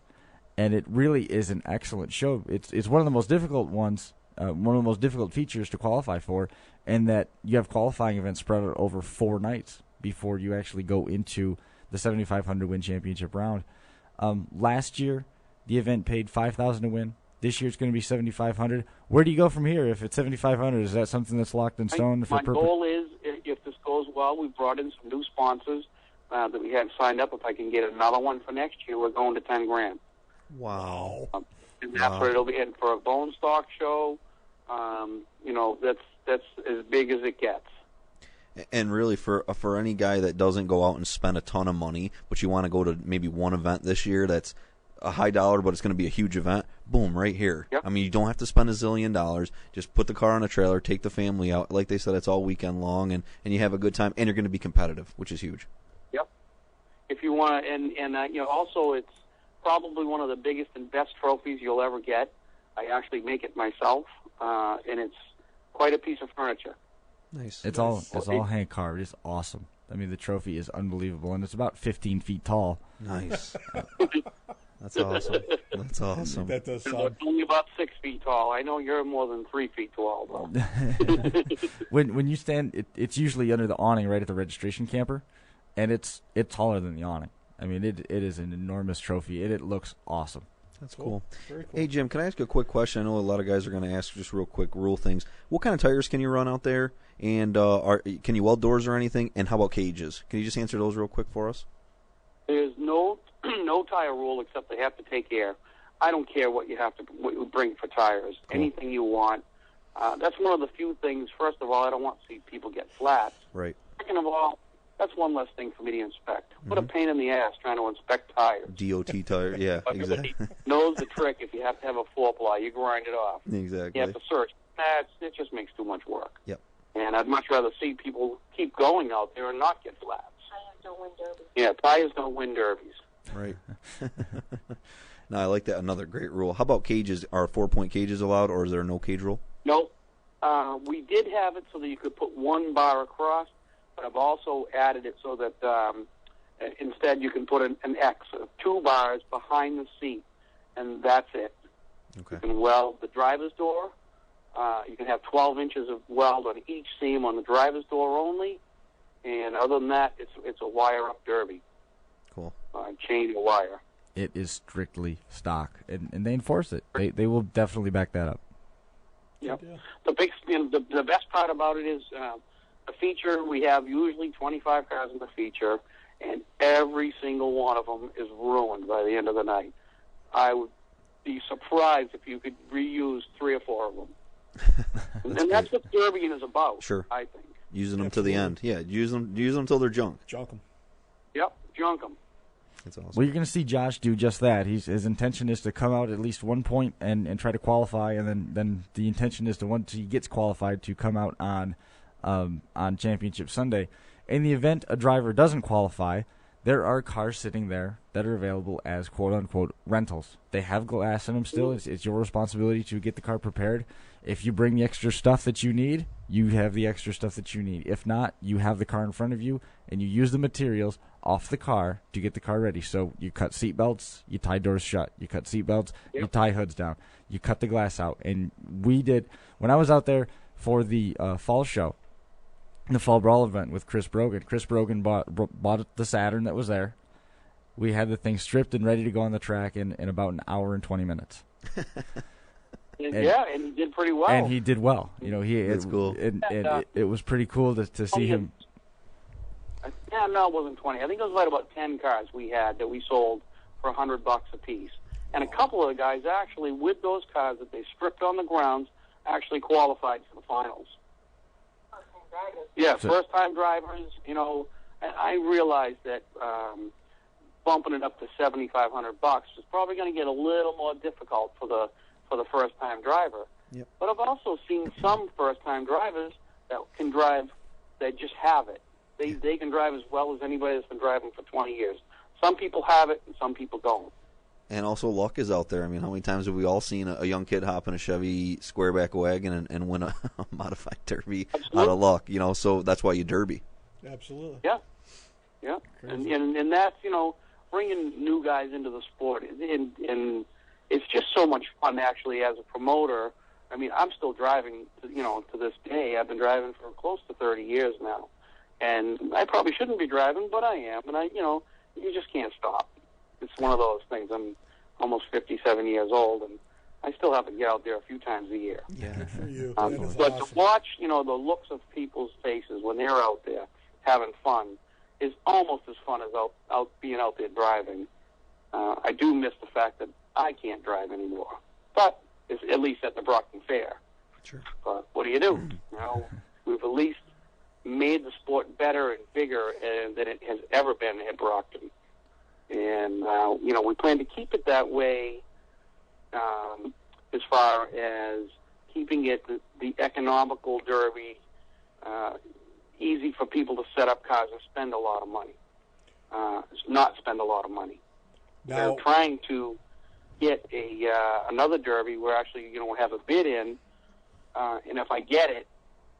and it really is an excellent show. It's one of the most difficult ones, one of the most difficult features to qualify for, and that you have qualifying events spread out over 4 nights before you actually go into the 7,500 win championship round. Last year, the event paid $5,000 to win. This year it's going to be $7,500. Where do you go from here? If it's $7,500, is that something that's locked in stone? My goal is, if this goes well, we've brought in some new sponsors that we had signed up. If I can get another one for next year, we're going to $10,000. Wow. And that's what it'll be. And for a bone stock show, that's as big as it gets. And really, for any guy that doesn't go out and spend a ton of money, but you want to go to maybe one event this year that's a high dollar, but it's going to be a huge event, boom, right here. Yep. I mean, you don't have to spend $1 zillion. Just put the car on a trailer, take the family out. Like they said, it's all weekend long, and you have a good time, and you're going to be competitive, which is huge. Yep. If you want to, and also it's probably one of the biggest and best trophies you'll ever get. I actually make it myself, and it's quite a piece of furniture. Nice. It's all hand carved. It's awesome. I mean, the trophy is unbelievable, and it's about 15 feet tall. Nice. That's awesome. That's awesome. That does It's sound. only about 6 feet tall. I know you're more than 3 feet tall, though. When you stand, it's usually under the awning right at the registration camper, and it's taller than the awning. I mean, it is an enormous trophy, and it looks awesome. That's cool. Very cool. Hey, Jim, can I ask you a quick question? I know a lot of guys are going to ask just real quick rule things. What kind of tires can you run out there? And can you weld doors or anything? And how about cages? Can you just answer those real quick for us? There's no tire rule except they have to take air. I don't care what you bring for tires. Cool. Anything you want. That's one of the few things. First of all, I don't want to see people get flats. Right. Second of all, that's one less thing for me to inspect. What a pain in the ass trying to inspect tires. DOT tire, yeah, exactly. Knows the trick. If you have to have a 4-ply, you grind it off. Exactly. You have to search. It just makes too much work. Yep. And I'd much rather see people keep going out there and not get flats. Tires don't win derbies. Yeah, tires don't win derbies. Right. No, I like that. Another great rule. How about cages? Are 4-point cages allowed, or is there no cage rule? No. We did have it so that you could put one bar across, but I've also added it so that instead you can put an X of 2 bars behind the seat, and that's it. Okay. You can weld the driver's door. You can have 12 inches of weld on each seam on the driver's door only, and other than that, it's a wire-up derby. Cool. Chain wire. It is strictly stock, and they enforce it. They will definitely back that up. Yep. The best part about it is the feature. We have usually 25 cars in the feature, and every single one of them is ruined by the end of the night. I would be surprised if you could reuse 3 or 4 of them. That's what derbying is about. Sure. I think. Using them to the end. Yeah, use them until they're junk. Junk them. Yep, junk them. That's awesome. Well, you're going to see Josh do just that. His intention is to come out at least 1 point and try to qualify, and then the intention is to, once he gets qualified, to come out on Championship Sunday. In the event a driver doesn't qualify, there are cars sitting there that are available as quote-unquote rentals. They have glass in them still. It's your responsibility to get the car prepared. If you bring the extra stuff that you need, you have the extra stuff that you need. If not, you have the car in front of you, and you use the materials off the car to get the car ready. So you cut seat belts, you tie doors shut. You cut seat belts, you tie hoods down. You cut the glass out. And we did, when I was out there for the fall show, the Fall Brawl event with Chris Brogan. Chris Brogan bought the Saturn that was there. We had the thing stripped and ready to go on the track in about an hour and 20 minutes. And he did pretty well. And he did well. You know, That's cool. It was pretty cool to see him. Yeah, no, it wasn't 20. I think it was right about 10 cars we had that we sold for $100 a piece. And a couple of the guys actually, with those cars that they stripped on the grounds, actually qualified for the finals. Yeah, first-time drivers, you know, and I realized that bumping it up to $7,500 is probably going to get a little more difficult for the first-time driver. Yep. But I've also seen some first-time drivers that can drive, that just have it. They can drive as well as anybody that's been driving for 20 years. Some people have it, and some people don't. And also, luck is out there. I mean, how many times have we all seen a young kid hop in a Chevy squareback wagon and win a modified derby out of luck? You know, so that's why you derby. Absolutely. Yeah. And that's, you know, bringing new guys into the sport, and it's just so much fun, actually, as a promoter. I mean, I'm still driving, to this day. I've been driving for close to 30 years now. And I probably shouldn't be driving, but I am. And you just can't stop. It's one of those things. I'm almost 57 years old, and I still have to get out there a few times a year. Yeah. Good for you. But Awesome. to watch, the looks of people's faces when they're out there having fun is almost as fun as being out there driving. I do miss the fact that I can't drive anymore, but it's at least at the Brockton Fair. Sure. But what do you do? We've at least made the sport better and bigger than it has ever been at Brockton. And, we plan to keep it that way as far as keeping it the economical derby, easy for people to set up cars and spend a lot of money. Not spend a lot of money. Now, We're trying to get another derby where actually, we'll have a bid in, and if I get it,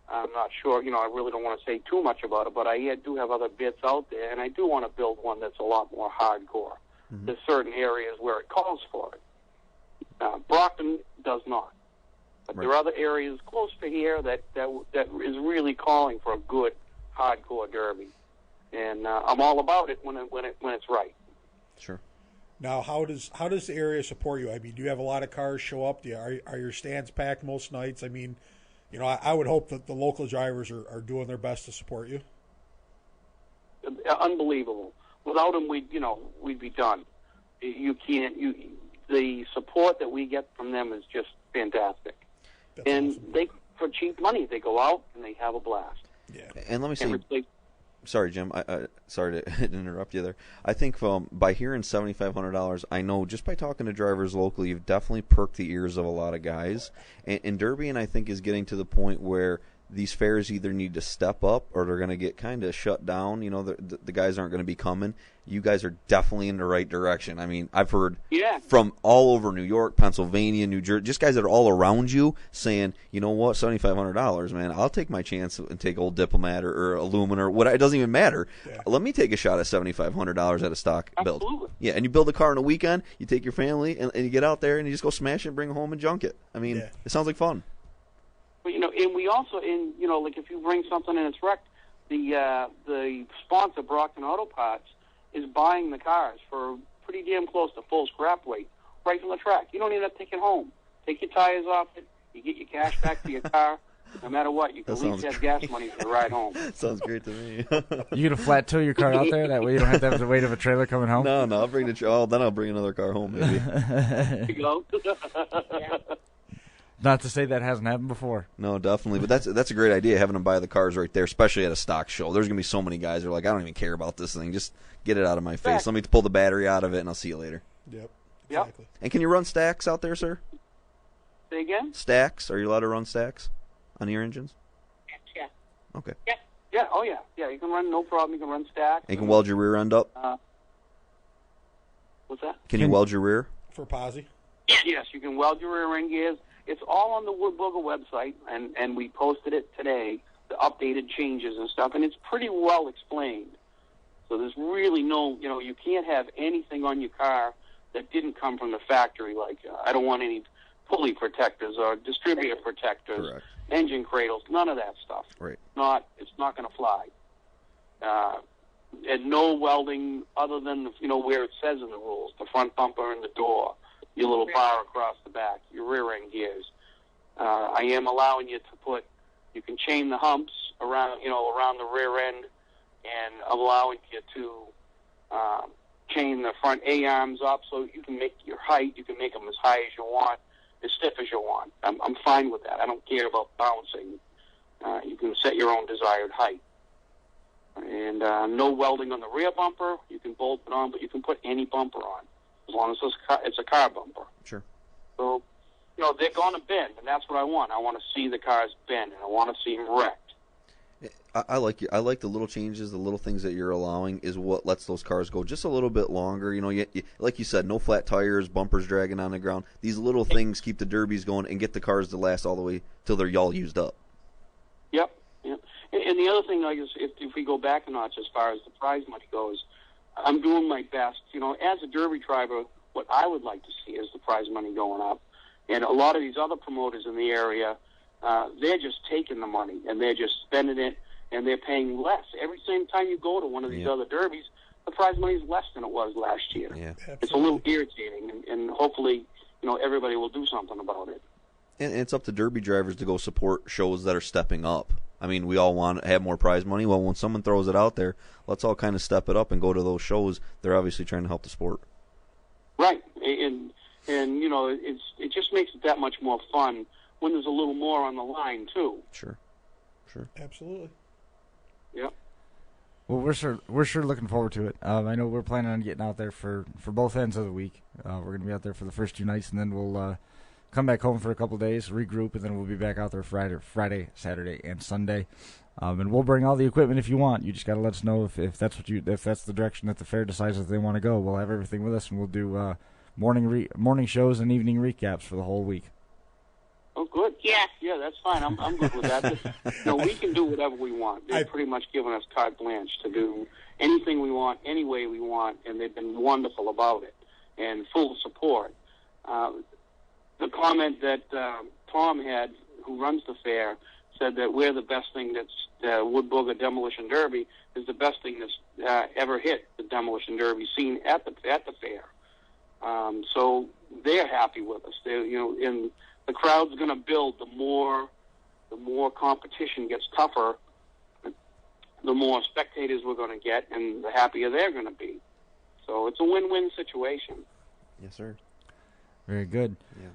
I'm not sure, I really don't want to say too much about it, but I do have other bids out there, and I do want to build one that's a lot more hardcore. Mm-hmm. There's certain areas where it calls for it. Brockton does not. But there are other areas close to here that is really calling for a good, hardcore derby. And I'm all about it when it's right. Sure. Now, how does the area support you? I mean, do you have a lot of cars show up? Are your stands packed most nights? I mean, I would hope that the local drivers are doing their best to support you. Unbelievable. Without them, we'd be done. The support that we get from them is just fantastic. That's and awesome. they, for cheap money, they go out and they have a blast. Yeah. And let me say, And sorry, Jim. Sorry to interrupt you there. I think by hearing $7,500, I know just by talking to drivers locally, you've definitely perked the ears of a lot of guys. And Derby, I think, is getting to the point where these fairs either need to step up or they're going to get kind of shut down. The guys aren't going to be coming. You guys are definitely in the right direction. I mean, I've heard from all over New York, Pennsylvania, New Jersey, just guys that are all around you saying, you know what, $7,500, man, I'll take my chance and take Old Diplomat or Aluminum or what. It doesn't even matter. Yeah. Let me take a shot at $7,500 at a stock build. Absolutely. Yeah, and you build a car on a weekend, you take your family, and you get out there and you just go smash it and bring it home and junk it. I mean, It sounds like fun. But, and we also, like if you bring something and it's wrecked, the sponsor, Brockton Auto Parts, is buying the cars for pretty damn close to full scrap weight right from the track. You don't even have to take it home. Take your tires off it. You get your cash back to your car. No matter what, you can at least have gas money for the ride home. Sounds great to me. You gonna flat tow your car out there? That way you don't have to have the weight of a trailer coming home? No, I'll bring then I'll bring another car home, maybe. There you go. Not to say that hasn't happened before. No, definitely. But that's a great idea, having them buy the cars right there, especially at a stock show. There's going to be so many guys that are like, I don't even care about this thing. Just get it out of my face. Let me pull the battery out of it, and I'll see you later. Yep, exactly. And can you run stacks out there, sir? Say again? Stacks? Are you allowed to run stacks on your engines? Yeah. Okay. Yeah. Yeah. Oh, yeah. Yeah, you can run, no problem. You can run stacks. And you can weld your rear end up? What's that? Can you weld your rear? For posi? Yes, you can weld your rear end gears. It's all on the Wood Booger website, and we posted it today, the updated changes and stuff, and it's pretty well explained. So there's really no, you can't have anything on your car that didn't come from the factory, like I don't want any pulley protectors or distributor protectors, Correct. Engine cradles, none of that stuff. Right. It's not going to fly. And no welding other than, where it says in the rules, the front bumper and the door. Your little bar across the back, your rear end gears. I am allowing you to you can chain the humps around the rear end, and allowing you to chain the front A-arms up so you can make your height. You can make them as high as you want, as stiff as you want. I'm fine with that. I don't care about bouncing. You can set your own desired height. And no welding on the rear bumper. You can bolt it on, but you can put any bumper on, as long as it's a car bumper. Sure. So, they're going to bend, and that's what I want. I want to see the cars bend, and I want to see them wrecked. I like the little changes, the little things that you're allowing is what lets those cars go just a little bit longer. Like you said, no flat tires, bumpers dragging on the ground. These little things keep the derbies going and get the cars to last all the way till they're all used up. Yep. And the other thing, is if we go back a notch as far as the prize money goes, I'm doing my best. As a derby driver, what I would like to see is the prize money going up. And a lot of these other promoters in the area, they're just taking the money and they're just spending it, and they're paying less. Every same time you go to one of these other derbies, the prize money is less than it was last year. Yeah. It's a little irritating, and hopefully, everybody will do something about it. And it's up to derby drivers to go support shows that are stepping up. I mean, we all want to have more prize money. Well, when someone throws it out there, let's all kind of step it up and go to those shows. They're obviously trying to help the sport. Right, and it just makes it that much more fun when there's a little more on the line too. Sure. Absolutely. Yeah. Well, we're sure looking forward to it. I know we're planning on getting out there for both ends of the week. We're going to be out there for the first 2 nights, and then we'll come back home for a couple of days, regroup, and then we'll be back out there Friday, Saturday, and Sunday. And we'll bring all the equipment if you want. You just got to let us know if that's the direction that the fair decides that they want to go. We'll have everything with us, and we'll do morning shows and evening recaps for the whole week. Oh, good. Yeah, that's fine. I'm good with that. We can do whatever we want. They've pretty much given us carte blanche to do anything we want, any way we want, and they've been wonderful about it and full support. The comment that Tom had, who runs the fair, said that we're the best thing that's Wood Booger Demolition Derby is the best thing that's ever hit the Demolition Derby scene at the fair. So they're happy with us. And the crowd's going to build. The more competition gets tougher, the more spectators we're going to get, and the happier they're going to be. So it's a win-win situation. Yes, sir. Very good. Yeah.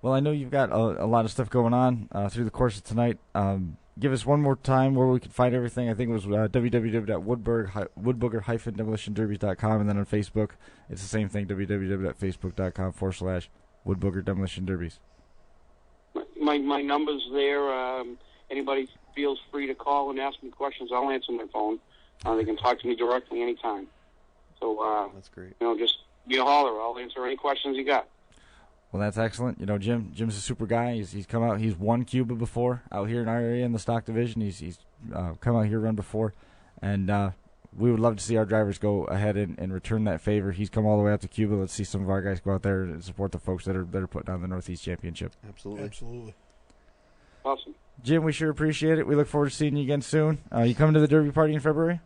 Well, I know you've got a lot of stuff going on through the course of tonight. Give us one more time where we can find everything. I think it was www.woodburger-demolitionderbies.com, and then on Facebook, it's the same thing, www.facebook.com/Woodburger Demolition Derbies. My number's there. Anybody feels free to call and ask me questions. I'll answer my phone. They can talk to me directly anytime. So that's great. Just be a holler. I'll answer any questions you got. Well, that's excellent. Jim's a super guy. He's come out. He's won Cuba before out here in our area in the stock division. He's come out here run before, and we would love to see our drivers go ahead and return that favor. He's come all the way out to Cuba. Let's see some of our guys go out there and support the folks that are putting on the Northeast Championship. Absolutely. Awesome. Jim, we sure appreciate it. We look forward to seeing you again soon. You coming to the Derby party in February?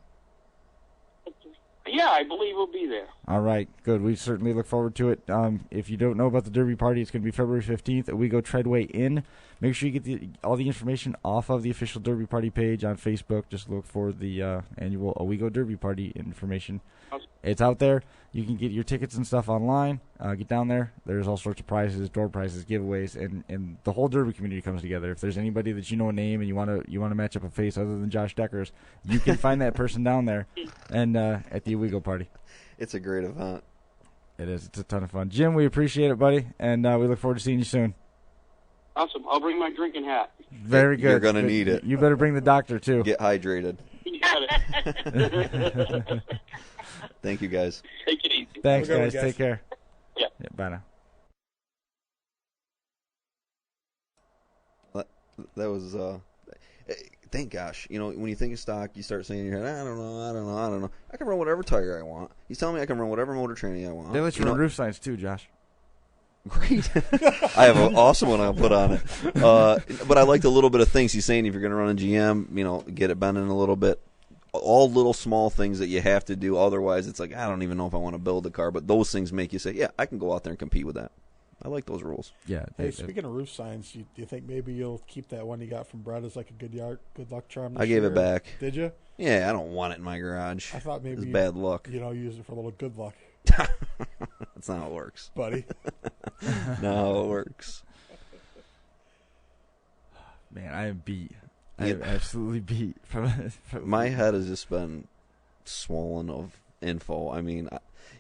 Yeah, I believe we'll be there. All right, good. We certainly look forward to it. If you don't know about the Derby party, it's going to be February 15th at WeGo Treadway Inn. Make sure you get all the information off of the official Derby party page on Facebook. Just look for the annual WeGo Derby party information. Awesome. It's out there. You can get your tickets and stuff online. Get down there. There's all sorts of prizes, door prizes, giveaways, and the whole Derby community comes together. If there's anybody that you know a name and you want to match up a face other than Josh Decker's, you can find that person down there and at the WeGo party. It's a great event. It is. It's a ton of fun. Jim, we appreciate it, buddy, and we look forward to seeing you soon. Awesome. I'll bring my drinking hat. Very good. You're going to need it. You better bring the doctor, too. Get hydrated. You got it. Thank you, guys. Take it easy. Thanks, guys. Take care. Yeah. Bye now. That was, thank gosh. When you think of stock, you start saying in your head, I don't know. I can run whatever tire I want. He's telling me I can run whatever motor training I want. They let you run roof signs, too, Josh. Great. I have an awesome one I'll put on it. But I like the little bit of things he's saying. If you're going to run a GM, get it bending a little bit. All little small things that you have to do. Otherwise, it's like, I don't even know if I want to build a car. But those things make you say, yeah, I can go out there and compete with that. I like those rules. Yeah. Hey, speaking of roof signs, do you think maybe you'll keep that one you got from Brett as like a good luck charm? I gave it back. Did you? Yeah, I don't want it in my garage. I thought maybe it's bad luck. Use it for a little good luck. That's not how it works, buddy. Not how it works. Man, I am beat. I am absolutely beat. My head has just been swollen of info. I mean,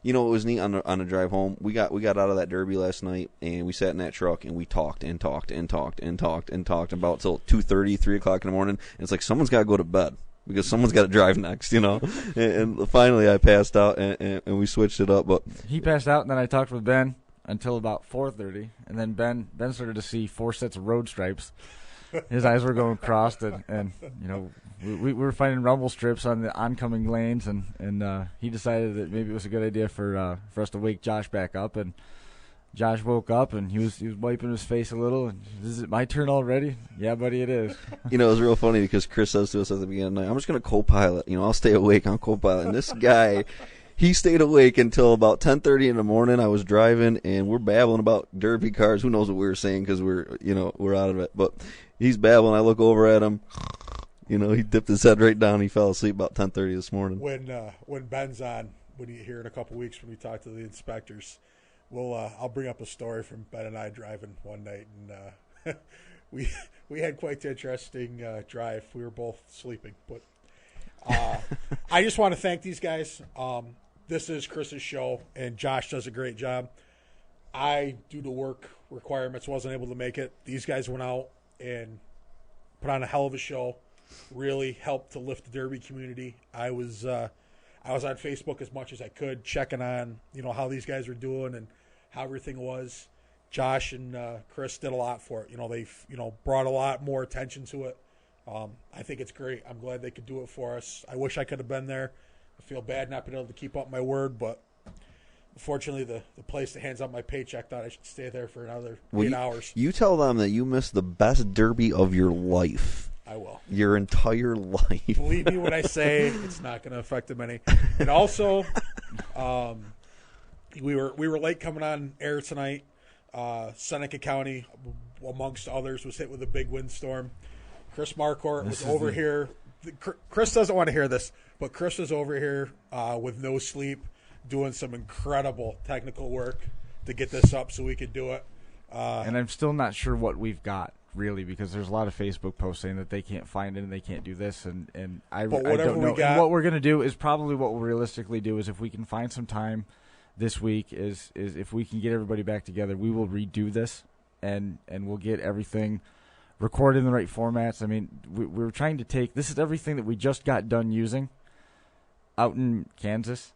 it was neat on the drive home. We got out of that Derby last night, and we sat in that truck, and we talked about till 2:30, 3 o'clock in the morning. And it's like someone's got to go to bed because someone's got to drive next, And finally, I passed out, and we switched it up. But he passed out, and then I talked with Ben until about 4:30, and then Ben started to see 4 sets of road stripes. His eyes were going crossed, and we were finding rumble strips on the oncoming lanes, and he decided that maybe it was a good idea for us to wake Josh back up, and Josh woke up, and he was wiping his face a little, and is it my turn already? Yeah, buddy, it is. It was real funny because Chris says to us at the beginning of the night, I'm just going to co-pilot. I'll stay awake on co-pilot. And this guy, he stayed awake until about 10:30 in the morning. I was driving, and we're babbling about Derby cars. Who knows what we were saying because we're out of it. But he's babbling. I look over at him. He dipped his head right down. He fell asleep about 10:30 this morning. When Ben's on, when you hear in a couple weeks when we talk to the inspectors, I'll bring up a story from Ben and I driving one night, and we had quite the interesting drive. We were both sleeping, but I just want to thank these guys. This is Chris's show, and Josh does a great job. I, due to work requirements, wasn't able to make it. These guys went out and put on a hell of a show. Really helped to lift the Derby community. I was on Facebook as much as I could, checking on how these guys were doing and how everything was. Josh and Chris did a lot for it. They've brought a lot more attention to it. I think it's great. I'm glad they could do it for us. I wish I could have been there. I feel bad not being able to keep up my word, but unfortunately the place that hands out my paycheck thought I should stay there for another 8 hours. You tell them that you missed the best Derby of your life. I will. Your entire life. Believe me when I say it's not going to affect them any. And also, we were late coming on air tonight. Seneca County, amongst others, was hit with a big windstorm. Chris Marquardt was over here. Chris doesn't want to hear this, but Chris was over here with no sleep, doing some incredible technical work to get this up so we could do it. And I'm still not sure what we've got, really, because there's a lot of Facebook posts saying that they can't find it and they can't do this, and I don't know. And what we're going to do is probably what we'll realistically do is if we can find some time this week is if we can get everybody back together, we will redo this and we'll get everything recorded in the right formats. I mean, we're trying to take – this is everything that we just got done using out in Kansas,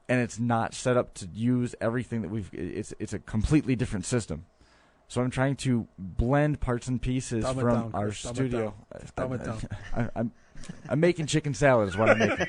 and it's not set up to use everything that we've – it's a completely different system. So I'm trying to blend parts and pieces from our studio. I'm making chicken salad is what I'm making.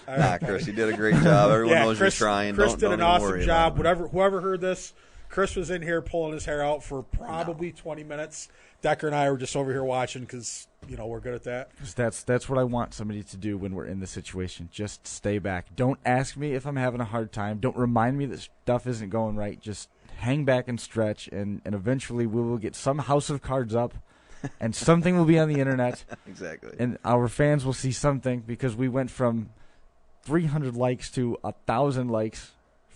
Nah, Chris, you did a great job. Everyone knows Chris, you're trying. Chris don't did an even awesome worry job. about it. Whoever heard this, Chris was in here pulling his hair out for probably 20 minutes. Decker and I were just over here watching because, we're good at that. 'Cause that's what I want somebody to do when we're in this situation. Just stay back. Don't ask me if I'm having a hard time. Don't remind me that stuff isn't going right. Just hang back and stretch, and eventually we will get some house of cards up, and something will be on the internet. Exactly. And our fans will see something because we went from 300 likes to 1,000 likes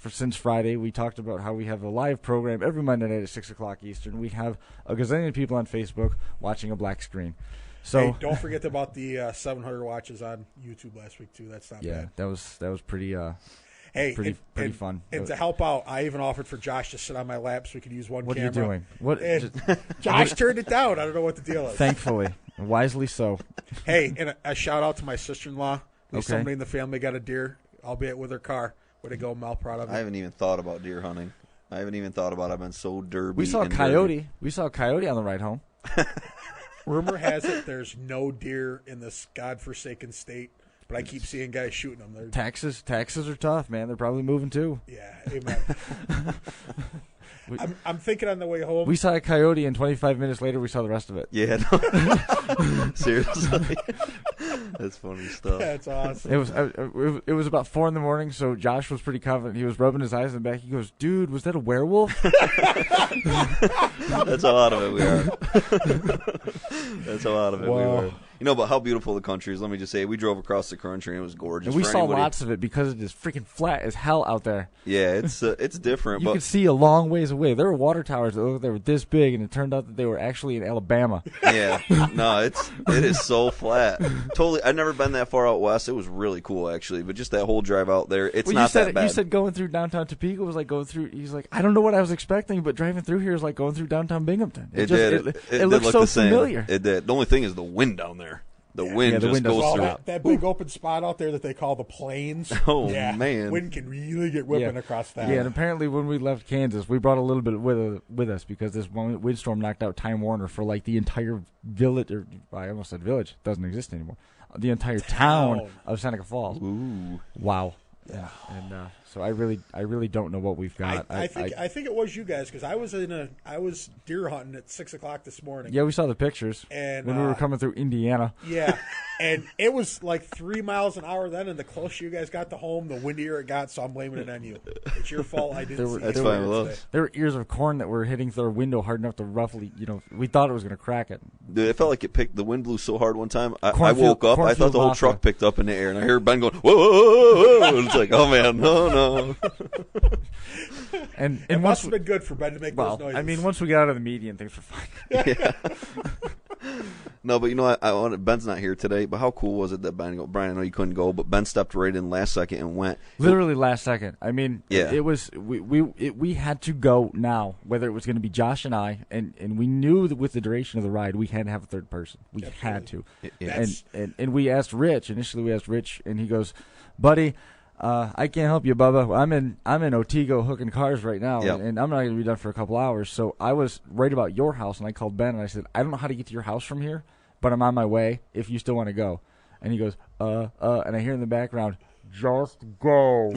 since Friday. We talked about how we have a live program every Monday night at 6 o'clock Eastern. We have a gazillion people on Facebook watching a black screen. So hey, don't forget about the 700 watches on YouTube last week too. That's not bad. That was pretty. Pretty fun. And to help out, I even offered for Josh to sit on my lap so we could use one what camera. What are you doing? What? And Josh turned it down. I don't know what the deal is. Thankfully, wisely so. Hey, and a shout out to my sister-in-law. Okay. Somebody in the family got a deer, albeit with her car. Way to go, Mel. Proud of you. I haven't even thought about deer hunting. I haven't even thought about it. I've been so derby. We saw a coyote. We saw a coyote on the ride home. Rumor has it there's no deer in this godforsaken state, but I keep seeing guys shooting them. Taxes are tough, man. They're probably moving too. Yeah, amen. I'm thinking on the way home. We saw a coyote, and 25 minutes later, we saw the rest of it. Yeah, no. Seriously, that's funny stuff. That's awesome. It was about 4 a.m, so Josh was pretty confident. He was rubbing his eyes in the back. He goes, "Dude, was that a werewolf?" That's how out of it we are. That's how out of it we were. But how beautiful the country is. Let me just say, we drove across the country and it was gorgeous. And we saw lots of it because it is freaking flat as hell out there. Yeah, it's different. You could see a long ways away. There were water towers that looked like they were this big, and it turned out that they were actually in Alabama. Yeah, no, it is so flat. Totally, I've never been that far out west. It was really cool actually, but just that whole drive out there, it's not that bad. You said going through downtown Topeka was like going through. He's like, I don't know what I was expecting, but driving through here is like going through downtown Binghamton. It looks so familiar. It did. The only thing is the wind down there. The wind just goes through it. That big open spot out there that they call the plains. Oh, man. Wind can really get whipping across that. Yeah, and apparently when we left Kansas, we brought a little bit with us because this windstorm knocked out Time Warner for like the entire village. Or I almost said village. It doesn't exist anymore. The entire town of Seneca Falls. Ooh. Wow. Yeah. And so I really don't know what we've got. I think it was you guys because I was deer hunting at 6 o'clock this morning. Yeah, we saw the pictures and when we were coming through Indiana. Yeah, and it was like 3 miles an hour then, and the closer you guys got to home, the windier it got. So I'm blaming it on you. It's your fault. I didn't see That's fine with us. There were ears of corn that were hitting through our window hard enough to roughly, we thought it was going to crack it. Dude, it felt like the wind blew so hard one time. I woke up, I thought the whole truck picked up in the air, and I heard Ben going, whoa, whoa, whoa, whoa. And it's like, oh man, no. And it must have been good for Ben to make those noises. I mean, once we got out of the median, things were fine. Yeah. No, but Ben's not here today. But how cool was it that Brian, I know you couldn't go, but Ben stepped right in last second and went. Literally last second. I mean, it was we had to go now, whether it was going to be Josh and I, and we knew that with the duration of the ride, we had to have a third person. We had to. And we asked Rich. Initially, we asked Rich, and he goes, "Buddy, I can't help you, Bubba. I'm in Otego hooking cars right now, and I'm not going to be done for a couple hours." So I was right about your house, and I called Ben, and I said, "I don't know how to get to your house from here, but I'm on my way if you still want to go." And he goes, and I hear in the background, "Just go."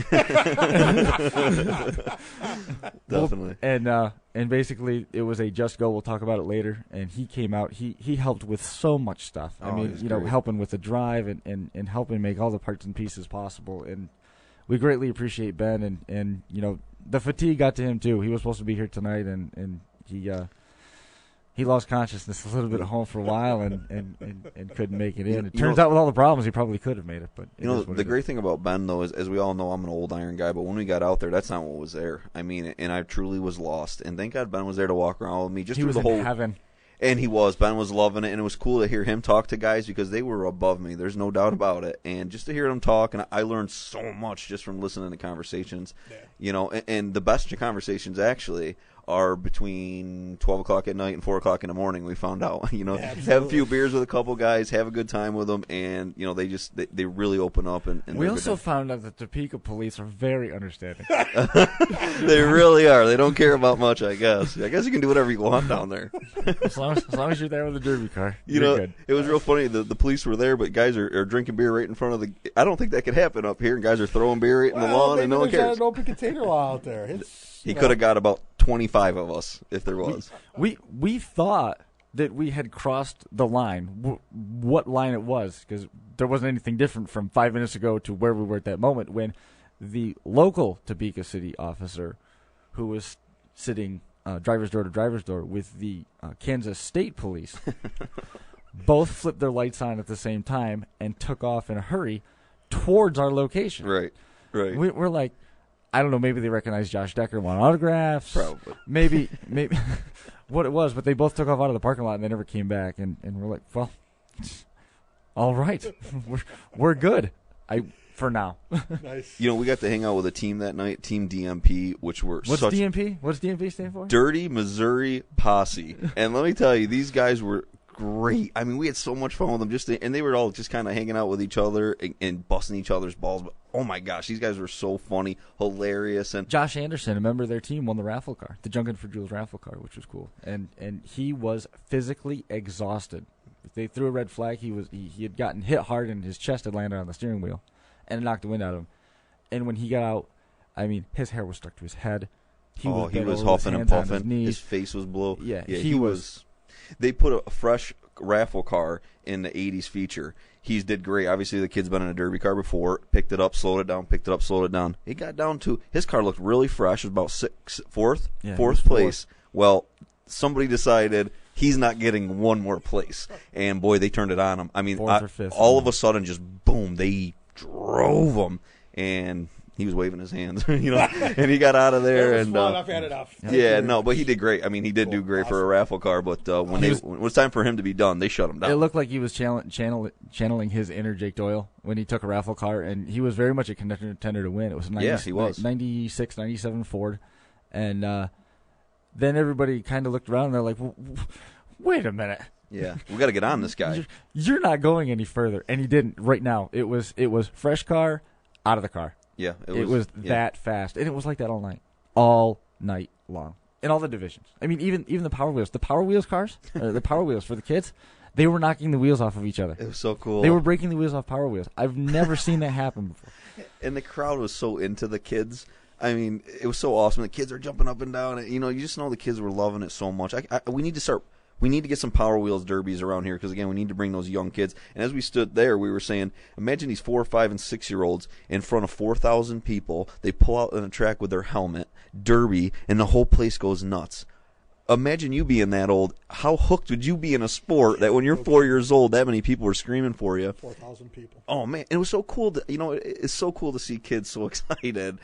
Definitely. And basically it was a just go. We'll talk about it later. And he came out. He helped with so much stuff. I mean, great. Helping with the drive and helping make all the parts and pieces possible. And we greatly appreciate Ben, and the fatigue got to him too. He was supposed to be here tonight, and he lost consciousness a little bit at home for a while and couldn't make it in. It turns out with all the problems, he probably could have made it. But the great thing about Ben, though, is, as we all know, I'm an old iron guy, but when we got out there, that's not what was there. I mean, and I truly was lost. And thank God Ben was there to walk around with me. Just he through was the whole in heaven. And he was. Ben was loving it, and it was cool to hear him talk to guys because they were above me. There's no doubt about it. And just to hear them talk, and I learned so much just from listening to conversations. Yeah. And the best conversations, actually, are between 12 o'clock at night and 4 o'clock in the morning, we found out. Have a few beers with a couple guys, have a good time with them, and, they really open up. And we also found out that the Topeka police are very understanding. They really are. They don't care about much, I guess. I guess you can do whatever you want down there. As long as you're there with a derby car, you're good. It was real funny. The police were there, but guys are drinking beer right in front of the. I don't think that could happen up here. And guys are throwing beer right in the lawn, and no one cares. There's an open container law out there. He could have got about 25 of us if there was. We thought that we had crossed the line. What line it was, because there wasn't anything different from 5 minutes ago to where we were at that moment when the local Topeka City officer, who was sitting driver's door to driver's door with the Kansas State Police, both flipped their lights on at the same time and took off in a hurry towards our location. Right. We're like, I don't know, maybe they recognized Josh Decker, want autographs. Probably. Maybe what it was, but they both took off out of the parking lot and they never came back. And we're like, well, all right, we're good. For now. Nice. We got to hang out with a team that night, Team DMP, which were What's DMP? What's DMP stand for? Dirty Missouri Posse. And let me tell you, these guys were great. I mean, we had so much fun with them, and they were all just kind of hanging out with each other and busting each other's balls. But oh my gosh, these guys were so funny, hilarious. And Josh Anderson, a member of their team, won the raffle car, the Junkin for Jules raffle car, which was cool. And he was physically exhausted. If they threw a red flag, he had gotten hit hard and his chest had landed on the steering wheel, and it knocked the wind out of him. And when he got out, I mean, his hair was stuck to his head. He was huffing and puffing. His face was blue. Yeah, he was. They put a fresh raffle car in the 80s feature. He did great. Obviously, the kid's been in a derby car before. Picked it up, slowed it down, picked it up, slowed it down. It got down to, his car looked really fresh. It was about fourth place. Well, somebody decided he's not getting one more place. And, boy, they turned it on him. I mean, fourth or fifth, all of a sudden, just boom, they drove him. And he was waving his hands, and he got out of there. It was fun. I've had enough. Yeah, no, but he did great. I mean, he did do great for a raffle car. But when it was time for him to be done, they shut him down. It looked like he was channeling his inner Jake Doyle when he took a raffle car, and he was very much a contender to win. It was he was 96, 97 Ford, and then everybody kind of looked around and they're like, "Wait a minute." Yeah, we got to get on this guy. You're not going any further, and he didn't. Right now, it was fresh car, out of the car. Yeah, it was that fast, and it was like that all night long, in all the divisions. I mean, even the Power Wheels, cars, the Power Wheels for the kids, they were knocking the wheels off of each other. It was so cool. They were breaking the wheels off Power Wheels. I've never seen that happen before. And the crowd was so into the kids. I mean, it was so awesome. The kids are jumping up and down. You just know the kids were loving it so much. We need to start. We need to get some Power Wheels derbies around here because, again, we need to bring those young kids. And as we stood there, we were saying, imagine these 4, 5, and 6-year-olds in front of 4,000 people. They pull out on a track with their helmet, derby, and the whole place goes nuts. Imagine you being that old. How hooked would you be in a sport that when you're 4 years old, that many people are screaming for you? 4,000 people. Oh, man. It was so cool. It's so cool to see kids so excited.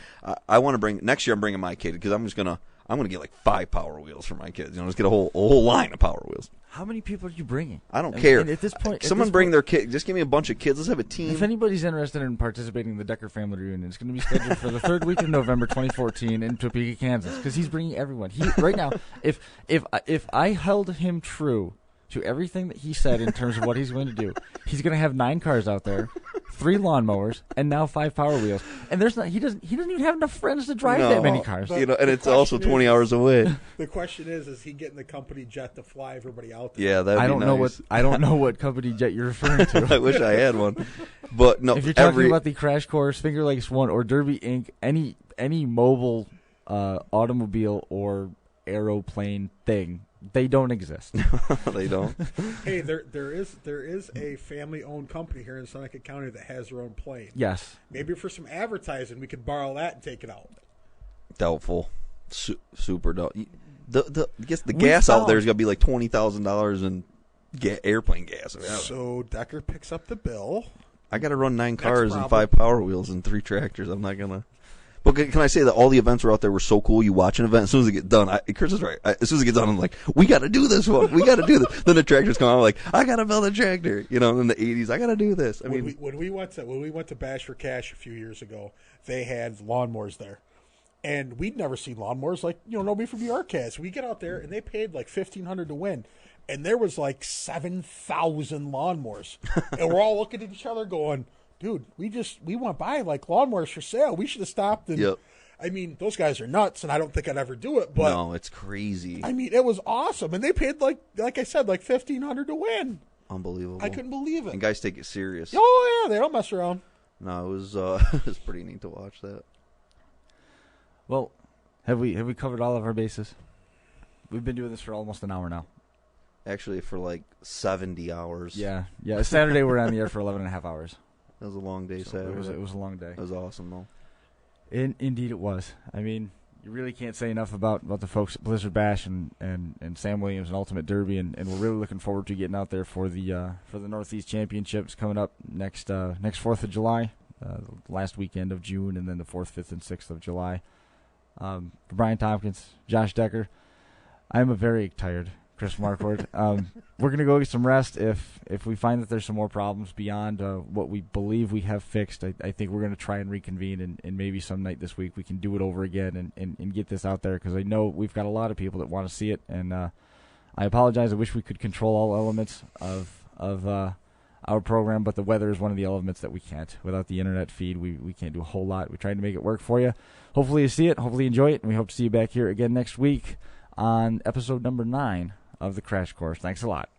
I want to bring – next year I'm bringing my kid because I'm going to get like 5 Power Wheels for my kids. Just get a whole line of Power Wheels. How many people are you bringing? I don't care. And at this point, bring their kid. Just give me a bunch of kids. Let's have a team. If anybody's interested in participating in the Decker family reunion, it's going to be scheduled for the 3rd week of November 2014 in Topeka, Kansas, because he's bringing everyone. Right now, if I held him true to everything that he said in terms of what he's going to do, he's going to have 9 cars out there, 3 lawnmowers, and now 5 Power Wheels. And he doesn't even have enough friends to drive that many cars. And it's also 20 hours away. The question is he getting the company jet to fly everybody out there? Yeah, that'd be nice. I don't know what company jet you're referring to. I wish I had one. But no, if you're talking about the Crash Course, Finger Lakes One, or Derby Inc., any mobile automobile or aeroplane thing They don't exist. They don't. Hey, there is a family-owned company here in Seneca County that has their own plane. Yes. Maybe for some advertising, we could borrow that and take it out. Doubtful. Super doubtful. I guess the gas out there is going to be like $20,000 in airplane gas. So Decker picks up the bill. I got to run 9 cars and 5 Power Wheels and 3 tractors. I'm not going to. But can I say that all the events were out there were so cool? You watch an event, as soon as it gets done, Chris is right. As soon as it gets done, I'm like, we got to do this one. We got to do this. Then the tractors come out, I'm like, I got to build a tractor. In the 80s, I got to do this. When we went to Bash for Cash a few years ago, they had lawnmowers there. And we'd never seen lawnmowers like, nobody from New York has. We get out there, and they paid like $1,500 to win. And there was like 7,000 lawnmowers. And we're all looking at each other going, dude, we went by like lawnmowers for sale. We should have stopped. And, yep. Those guys are nuts, and I don't think I'd ever do it. But no, it's crazy. It was awesome. And they paid, like I said, like $1,500 to win. Unbelievable. I couldn't believe it. And guys take it serious. Oh, yeah, they don't mess around. No, it was it was pretty neat to watch that. Well, have we covered all of our bases? We've been doing this for almost an hour now. Actually, for like 70 hours. Yeah. Saturday we're on the air for 11 and a half hours. It was a long day Saturday. It was a long day. It was awesome, though. Indeed it was. You really can't say enough about the folks at Blizzard Bash and Sam Williams and Ultimate Derby, and we're really looking forward to getting out there for the Northeast Championships coming up next 4th of July, last weekend of June, and then the 4th, 5th, and 6th of July. For Brian Tompkins, Josh Decker, I'm a very tired Chris Marquardt. We're going to go get some rest. If we find that there's some more problems beyond what we believe we have fixed, I think we're going to try and reconvene, and maybe some night this week we can do it over again and get this out there, because I know we've got a lot of people that want to see it, and I apologize. I wish we could control all elements of our program, but the weather is one of the elements that we can't. Without the internet feed, we can't do a whole lot. We tried to make it work for you. Hopefully you see it. Hopefully you enjoy it, and we hope to see you back here again next week on episode number 9 of the Crash Course. Thanks a lot.